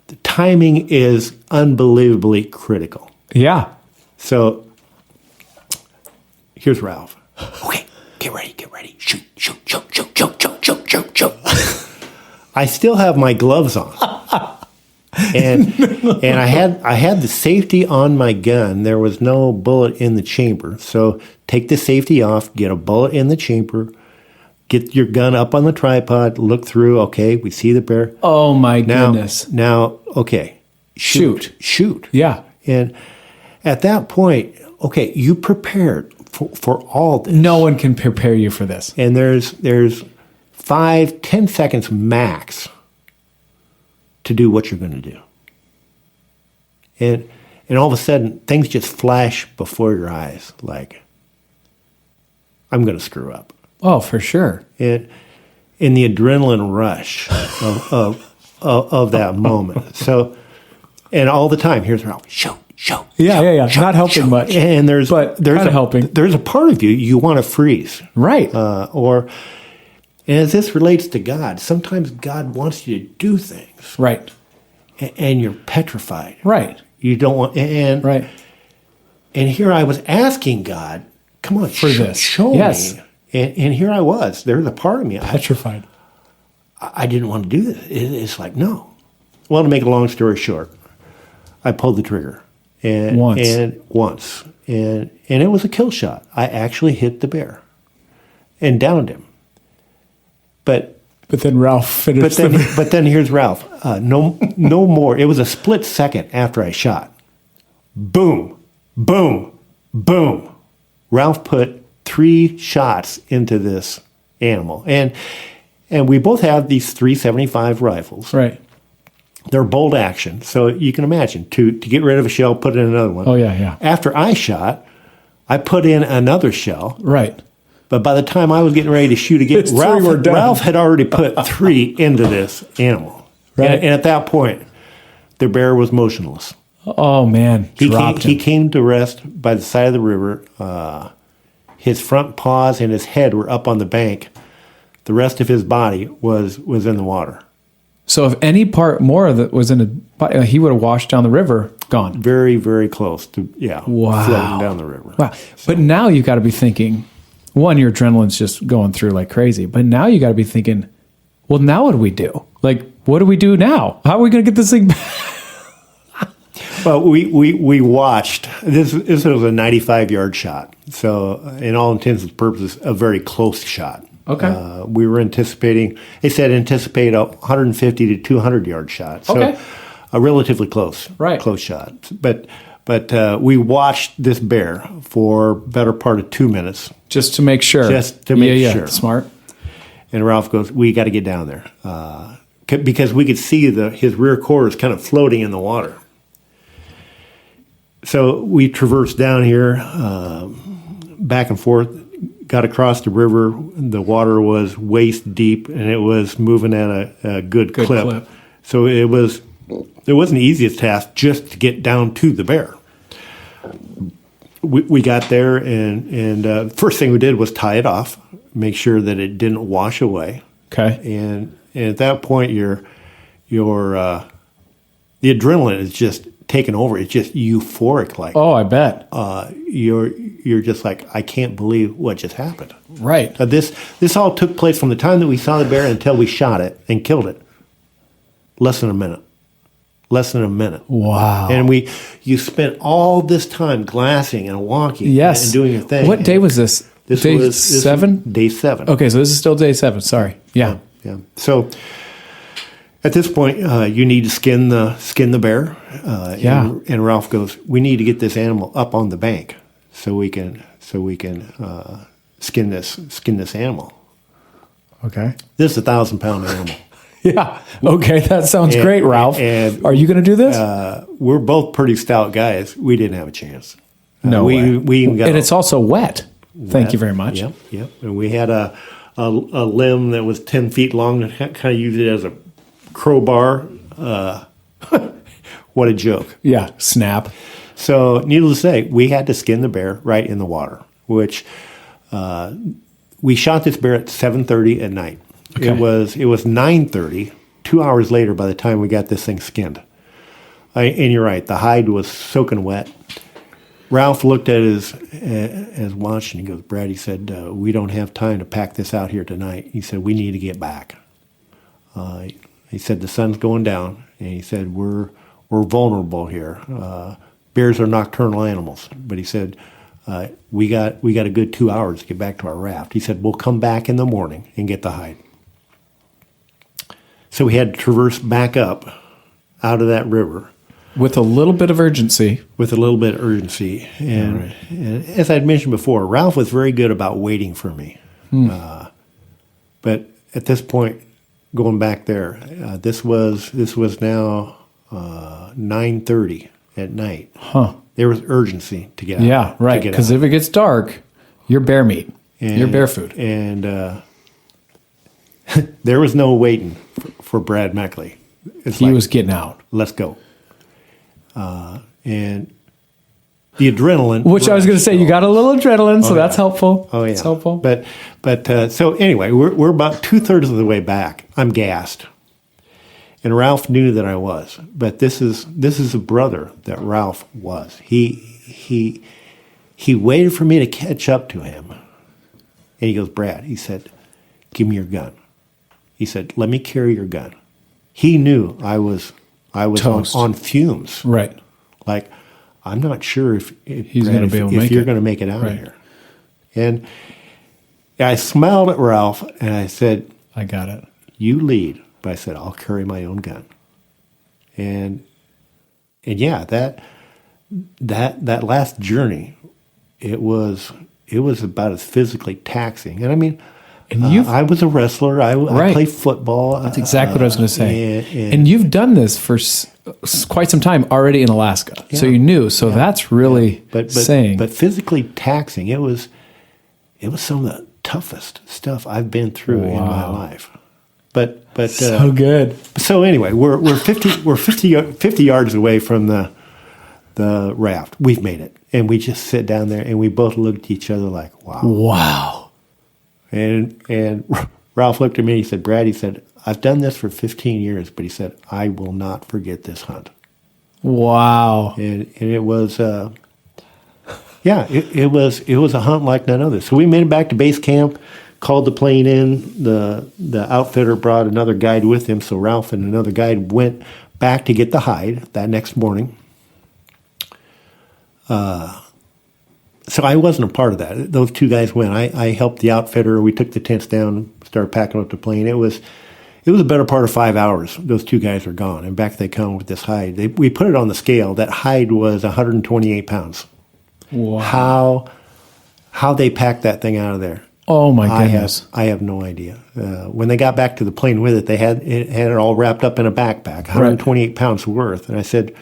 the timing is unbelievably critical. Yeah. So here's Ralph. Okay, get ready. Shoot. I still have my gloves on. And I had the safety on my gun. There was no bullet in the chamber. So take the safety off, get a bullet in the chamber, get your gun up on the tripod, look through. Okay, we see the bear. Oh my goodness. Now, okay. Shoot. Yeah. And at that point, okay, you prepared for all this. No one can prepare you for this. And there's 5 5-10 seconds max to do what you're going to do. And all of a sudden, things just flash before your eyes, like, I'm going to screw up. Oh, for sure. In the adrenaline rush of that moment. So, and all the time, here's Ralph, shoot. Yeah. Not helping much. And there's helping. There's a part of you want to freeze. Right. And as this relates to God, sometimes God wants you to do things. Right. And you're petrified. Right. You don't want, right. And here I was asking God, come on, show yes. me. And here I was. There's a part of me. Petrified. I didn't want to do this. It's like, no. Well, to make a long story short, I pulled the trigger. Once. And it was a kill shot. I actually hit the bear and downed him. But then Ralph finished. But then here's Ralph. No more. It was a split second after I shot. Boom, boom, boom. Ralph put 3 shots into this animal, and we both have these 375 rifles. Right. They're bolt action, so you can imagine to get rid of a shell, put in another one. Oh yeah. After I shot, I put in another shell. Right. But by the time I was getting ready to shoot again, Ralph had already put 3 into this animal. Right. And at that point, the bear was motionless. Oh, man. He came to rest by the side of the river. His front paws and his head were up on the bank. The rest of his body was in the water. So if any part more of it was in a body, he would have washed down the river, gone. Very, very close to, floating down the river. Wow. So. But now you got to be thinking, one, your adrenaline's just going through like crazy. But now you got to be thinking, well, now what do we do? Like, what do we do now? How are we going to get this thing back? Well, we watched. This was a 95-yard shot. So, in all intents and purposes, a very close shot. Okay. We were anticipating. They said anticipate a 150 to 200-yard shot. So, okay. A relatively close shot. But we watched this bear for better part of 2 minutes. Just to make sure. Sure. Smart. And Ralph goes, we got to get down there. Because we could see his rear quarters kind of floating in the water. So we traversed down here, back and forth, got across the river. The water was waist deep, and it was moving at a good clip. So it wasn't the easiest task just to get down to the bear. We got there, and first thing we did was tie it off, make sure that it didn't wash away. Okay. And at that point, the adrenaline is just taken over. It's just euphoric, like. Oh, I bet. You're just like, I can't believe what just happened. Right. This all took place from the time that we saw the bear until we shot it and killed it. Less than a minute. Wow. And you spent all this time glassing and walking and doing your thing. What day was this? Day 7? Day 7. Okay, so this is still day 7. Sorry. Yeah. So at this point, you need to skin the bear. And Ralph goes, we need to get this animal up on the bank so we can skin this animal. Okay. This is a 1,000-pound animal. Yeah. Okay, that sounds great, Ralph. And are you going to do this? We're both pretty stout guys. We didn't have a chance. No way. We even got and it's also wet. Thank you very much. Yep. And we had a limb that was 10 feet long and kind of used it as a crowbar. What a joke. Yeah, snap. So needless to say, we had to skin the bear right in the water, which we shot this bear at 7:30 at night. Okay. It was 9:30, 2 hours later by the time we got this thing skinned. And you're right, the hide was soaking wet. Ralph looked at his watch and he goes, Brad, he said, we don't have time to pack this out here tonight. He said, we need to get back. He said, the sun's going down. And he said, we're vulnerable here. Bears are nocturnal animals. But he said, we got a good 2 hours to get back to our raft. He said, we'll come back in the morning and get the hide. So we had to traverse back up out of that river. With a little bit of urgency. And as I'd mentioned before, Ralph was very good about waiting for me. But at this point, going back there, this was now 9:30 at night. Huh. There was urgency to get out. Yeah, right. Because if it gets dark, you're bear meat. You're bear food. And there was no waiting for Brad Moeckley. He was getting out. Let's go. And the adrenaline. Which I was going to say, you got a little adrenaline, so that's helpful. Oh, yeah. It's helpful. But so anyway, we're about 2/3 of the way back. I'm gassed. And Ralph knew that I was. But this is a brother that Ralph was. He waited for me to catch up to him. And he goes, Brad, he said, give me your gun. He said, let me carry your gun. He knew I was on fumes. Right. Like, I'm not sure if he's going to be able to make you're it. going to make it out of here. And I smiled at Ralph and I said, I got it. You lead. But I said, I'll carry my own gun. And yeah, that last journey, it was about as physically taxing. And I mean, I was a wrestler. I played football. That's exactly what I was going to say. And you've done this for quite some time already in Alaska. Yeah. So you knew. So that's really saying. But physically taxing, it was some of the toughest stuff I've been through in my life. But so good. So anyway, we're 50 yards away from the raft. We've made it. And we just sit down there and we both looked at each other like, wow. Wow. And Ralph looked at me, he said, Brad, he said, I've done this for 15 years, but he said, I will not forget this hunt. Wow. And it was it was a hunt like none other. So we made it back to base camp, called the plane in, the outfitter brought another guide with him, so Ralph and another guide went back to get the hide that next morning. So I wasn't a part of that. Those two guys went. I helped the outfitter. We took the tents down, started packing up the plane. It was a better part of 5 hours. Those two guys are gone, and back they come with this hide. We put it on the scale. That hide was 128 pounds. Wow. How they packed that thing out of there? Oh my goodness! I have no idea. When they got back to the plane with it, they had it all wrapped up in a backpack, 128 pounds worth. And I said,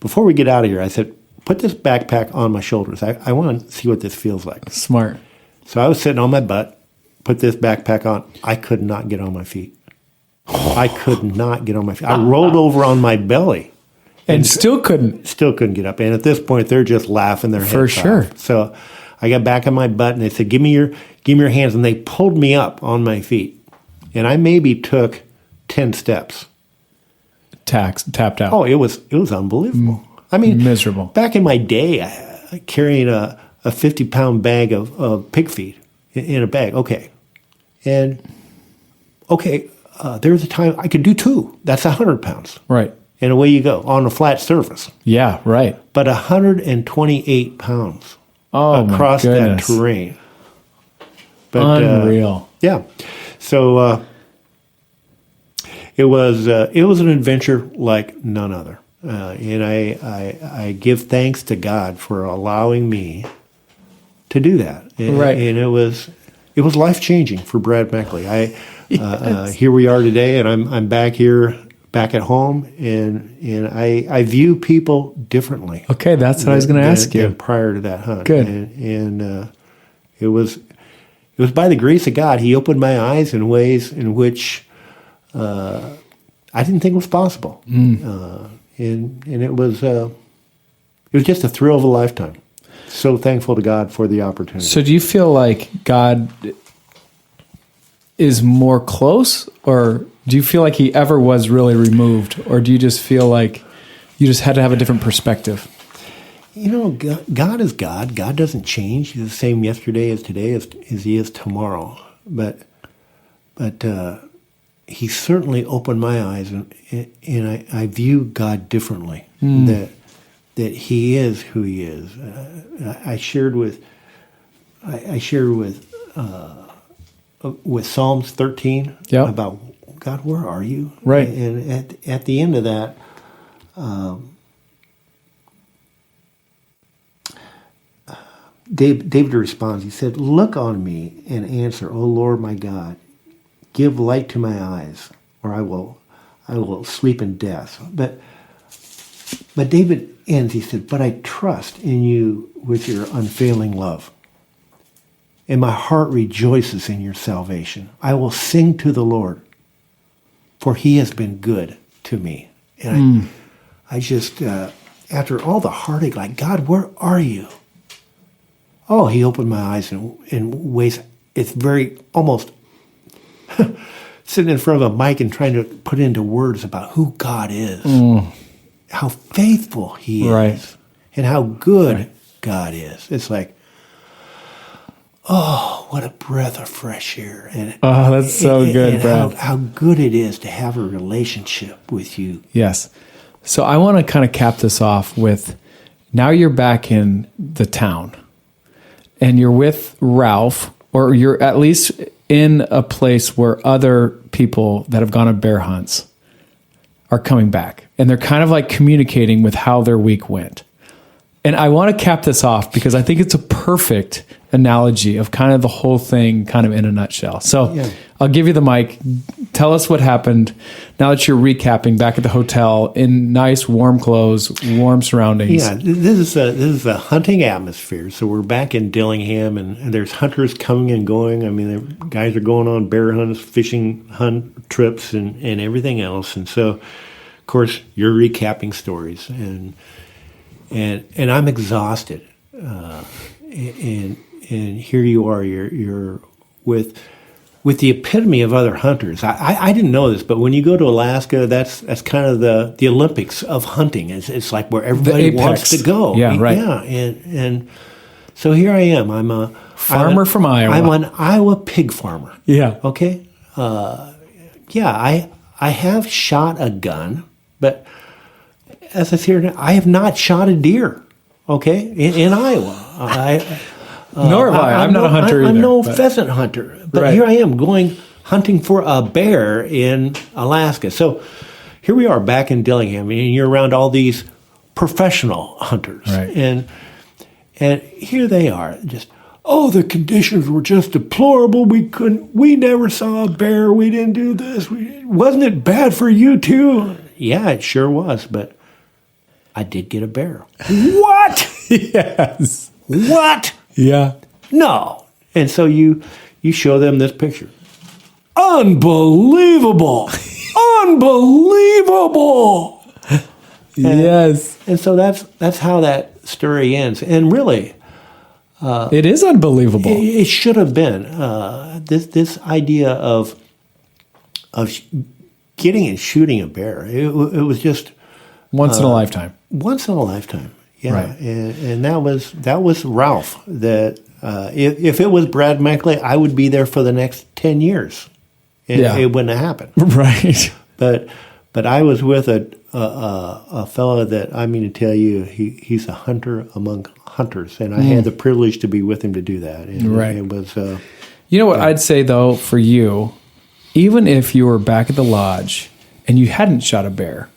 before we get out of here, I said, put this backpack on my shoulders. I want to see what this feels like. Smart. So I was sitting on my butt, put this backpack on. I could not get on my feet. I could not get on my feet. I rolled over on my belly. And still couldn't. Still couldn't get up. And at this point, they're just laughing their heads For sure. off. So I got back on my butt, and they said, give me your hands. And they pulled me up on my feet. And I maybe took 10 steps. Tapped out. Oh, it was unbelievable. I mean, miserable. Back in my day, carrying a 50-pound bag of pig feed in a bag. Okay. And, there was a time I could do 2. That's 100 pounds. Right. And away you go on a flat surface. Yeah, right. But 128 pounds across that terrain. But, unreal. Yeah. So it was an adventure like none other. And I give thanks to God for allowing me to do that. Right. And it was life changing for Brad Moeckley. Here we are today, and I'm back at home, and I view people differently. Okay, that's what I was going to ask you. Prior to that hunt. Good. And it was by the grace of God. He opened my eyes in ways in which I didn't think was possible. And it was just a thrill of a lifetime. So thankful to God for the opportunity. So do you feel like God is more close, or do you feel like he ever was really removed, or do you just feel like you just had to have a different perspective? You know, God is God. God doesn't change. He's the same yesterday as today as he is tomorrow. But he certainly opened my eyes, and I view God differently. That he is who he is. I shared with Psalms 13 about God, where are you? Right. And at the end of that, David responds. He said, "Look on me and answer, O Lord my God. give light to my eyes, or I will sleep in death. But David ends, he said, but I trust in you with your unfailing love. And my heart rejoices in your salvation. I will sing to the Lord, for he has been good to me. And I just, after all the heartache, like, God, where are you? Oh, he opened my eyes in ways, it's very almost sitting in front of a mic and trying to put into words about who God is, how faithful he is, and how good God is. It's like, oh, what a breath of fresh air. And, that's so good, and Brad. How good it is to have a relationship with you. Yes. So I want to kind of cap this off with, now you're back in the town and you're with Ralph, or you're at least in a place where other people that have gone on bear hunts are coming back, and they're kind of like communicating with how their week went. And I want to cap this off because I think it's a perfect analogy of kind of the whole thing kind of in a nutshell. So I'll give you the mic. Tell us what happened now that you're recapping back at the hotel in nice warm clothes, warm surroundings. Yeah, this is a hunting atmosphere. So we're back in Dillingham, and there's hunters coming and going. I mean, the guys are going on bear hunts, fishing hunt trips, and everything else. And so, of course, you're recapping stories, and I'm exhausted, and here you are. You're with the epitome of other hunters. I didn't know this, but when you go to Alaska, that's kind of the Olympics of hunting. It's like where everybody wants to go. Yeah, right. Yeah, and so here I am. I'm a farmer from Iowa. I'm an Iowa pig farmer. Yeah. Okay. I have shot a gun, but as I see here, I have not shot a deer, okay, in Iowa. Nor have I. I'm not a hunter either. I'm no pheasant hunter. But here I am going hunting for a bear in Alaska. So here we are back in Dillingham, and you're around all these professional hunters. Right. And here they are, just, the conditions were just deplorable. We never saw a bear. We didn't do this. Wasn't it bad for you too? Yeah, it sure was, but I did get a bear. What? Yes. What? Yeah. No. And so you show them this picture. Unbelievable. Unbelievable. Yes. And so that's how that story ends. And really, it is unbelievable. It should have been. This idea of getting and shooting a bear. It was just once in a lifetime. Once in a lifetime. Yeah. Right. And that was Ralph. That if it was Brad Moeckley, I would be there for the next 10 years. It wouldn't have happened. Right. But I was with a fellow that, I mean to tell you, he's a hunter among hunters, and I had the privilege to be with him to do that. And it was. You know what I'd say though for you, even if you were back at the lodge and you hadn't shot a bear,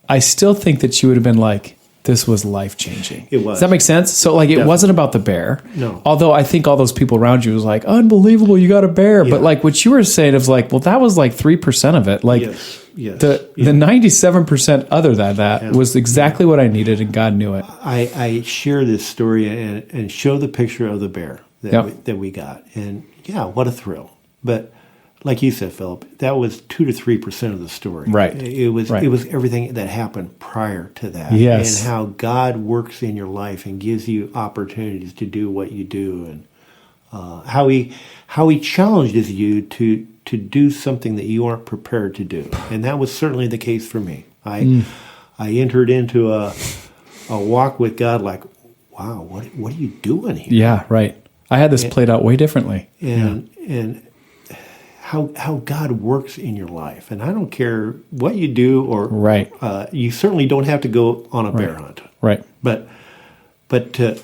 I still think that you would have been like, this was life-changing. It was. Does that make sense? So like, it wasn't about the bear. No. Although I think all those people around you was like, unbelievable, you got a bear. Yeah. But like what you were saying is like, well, that was like 3% of it. Like the 97% other than that was exactly what I needed, and God knew it. I share this story and show the picture of the bear that we got. And what a thrill. But like you said, Philip, that was 2 to 3% of the story. Right. It was everything that happened prior to that. Yes. And how God works in your life and gives you opportunities to do what you do, and how he challenges you to do something that you aren't prepared to do. And that was certainly the case for me. I entered into a walk with God like, wow, what are you doing here? Yeah, right. I had this played out way differently. And how God works in your life. And I don't care what you do, or you certainly don't have to go on a bear hunt. Right. But to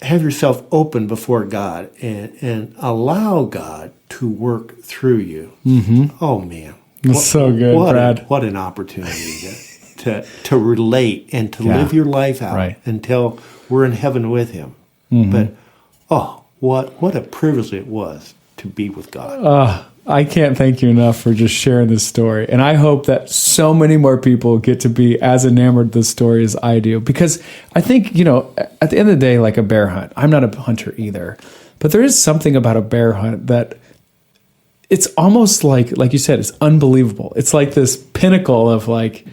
have yourself open before God and allow God to work through you. Mm-hmm. Oh man. That's so good, Brad. What an opportunity to relate and to live your life out until we're in heaven with him. Mm-hmm. But what a privilege it was to be with God. I can't thank you enough for just sharing this story. And I hope that so many more people get to be as enamored with this story as I do. Because I think, at the end of the day, like a bear hunt, I'm not a hunter either. But there is something about a bear hunt that it's almost like you said, it's unbelievable. It's like this pinnacle of like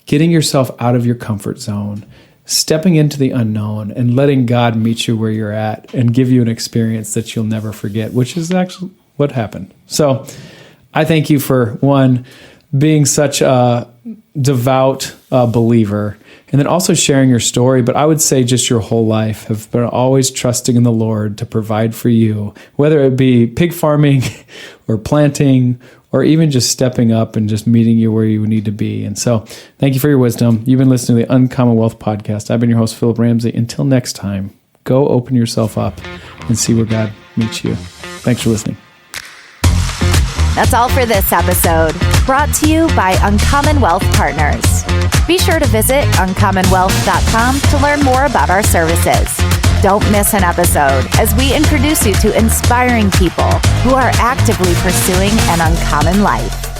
getting yourself out of your comfort zone, stepping into the unknown and letting God meet you where you're at and give you an experience that you'll never forget, which is actually what happened. So I thank you for, one, being such a devout believer, and then also sharing your story. But I would say just your whole life have been always trusting in the Lord to provide for you, whether it be pig farming or planting or even just stepping up and just meeting you where you need to be. And so thank you for your wisdom. You've been listening to the Uncommon Wealth Podcast. I've been your host, Philip Ramsey. Until next time, go open yourself up and see where God meets you. Thanks for listening. That's all for this episode, brought to you by Uncommon Wealth Partners. Be sure to visit uncommonwealth.com to learn more about our services. Don't miss an episode as we introduce you to inspiring people who are actively pursuing an uncommon life.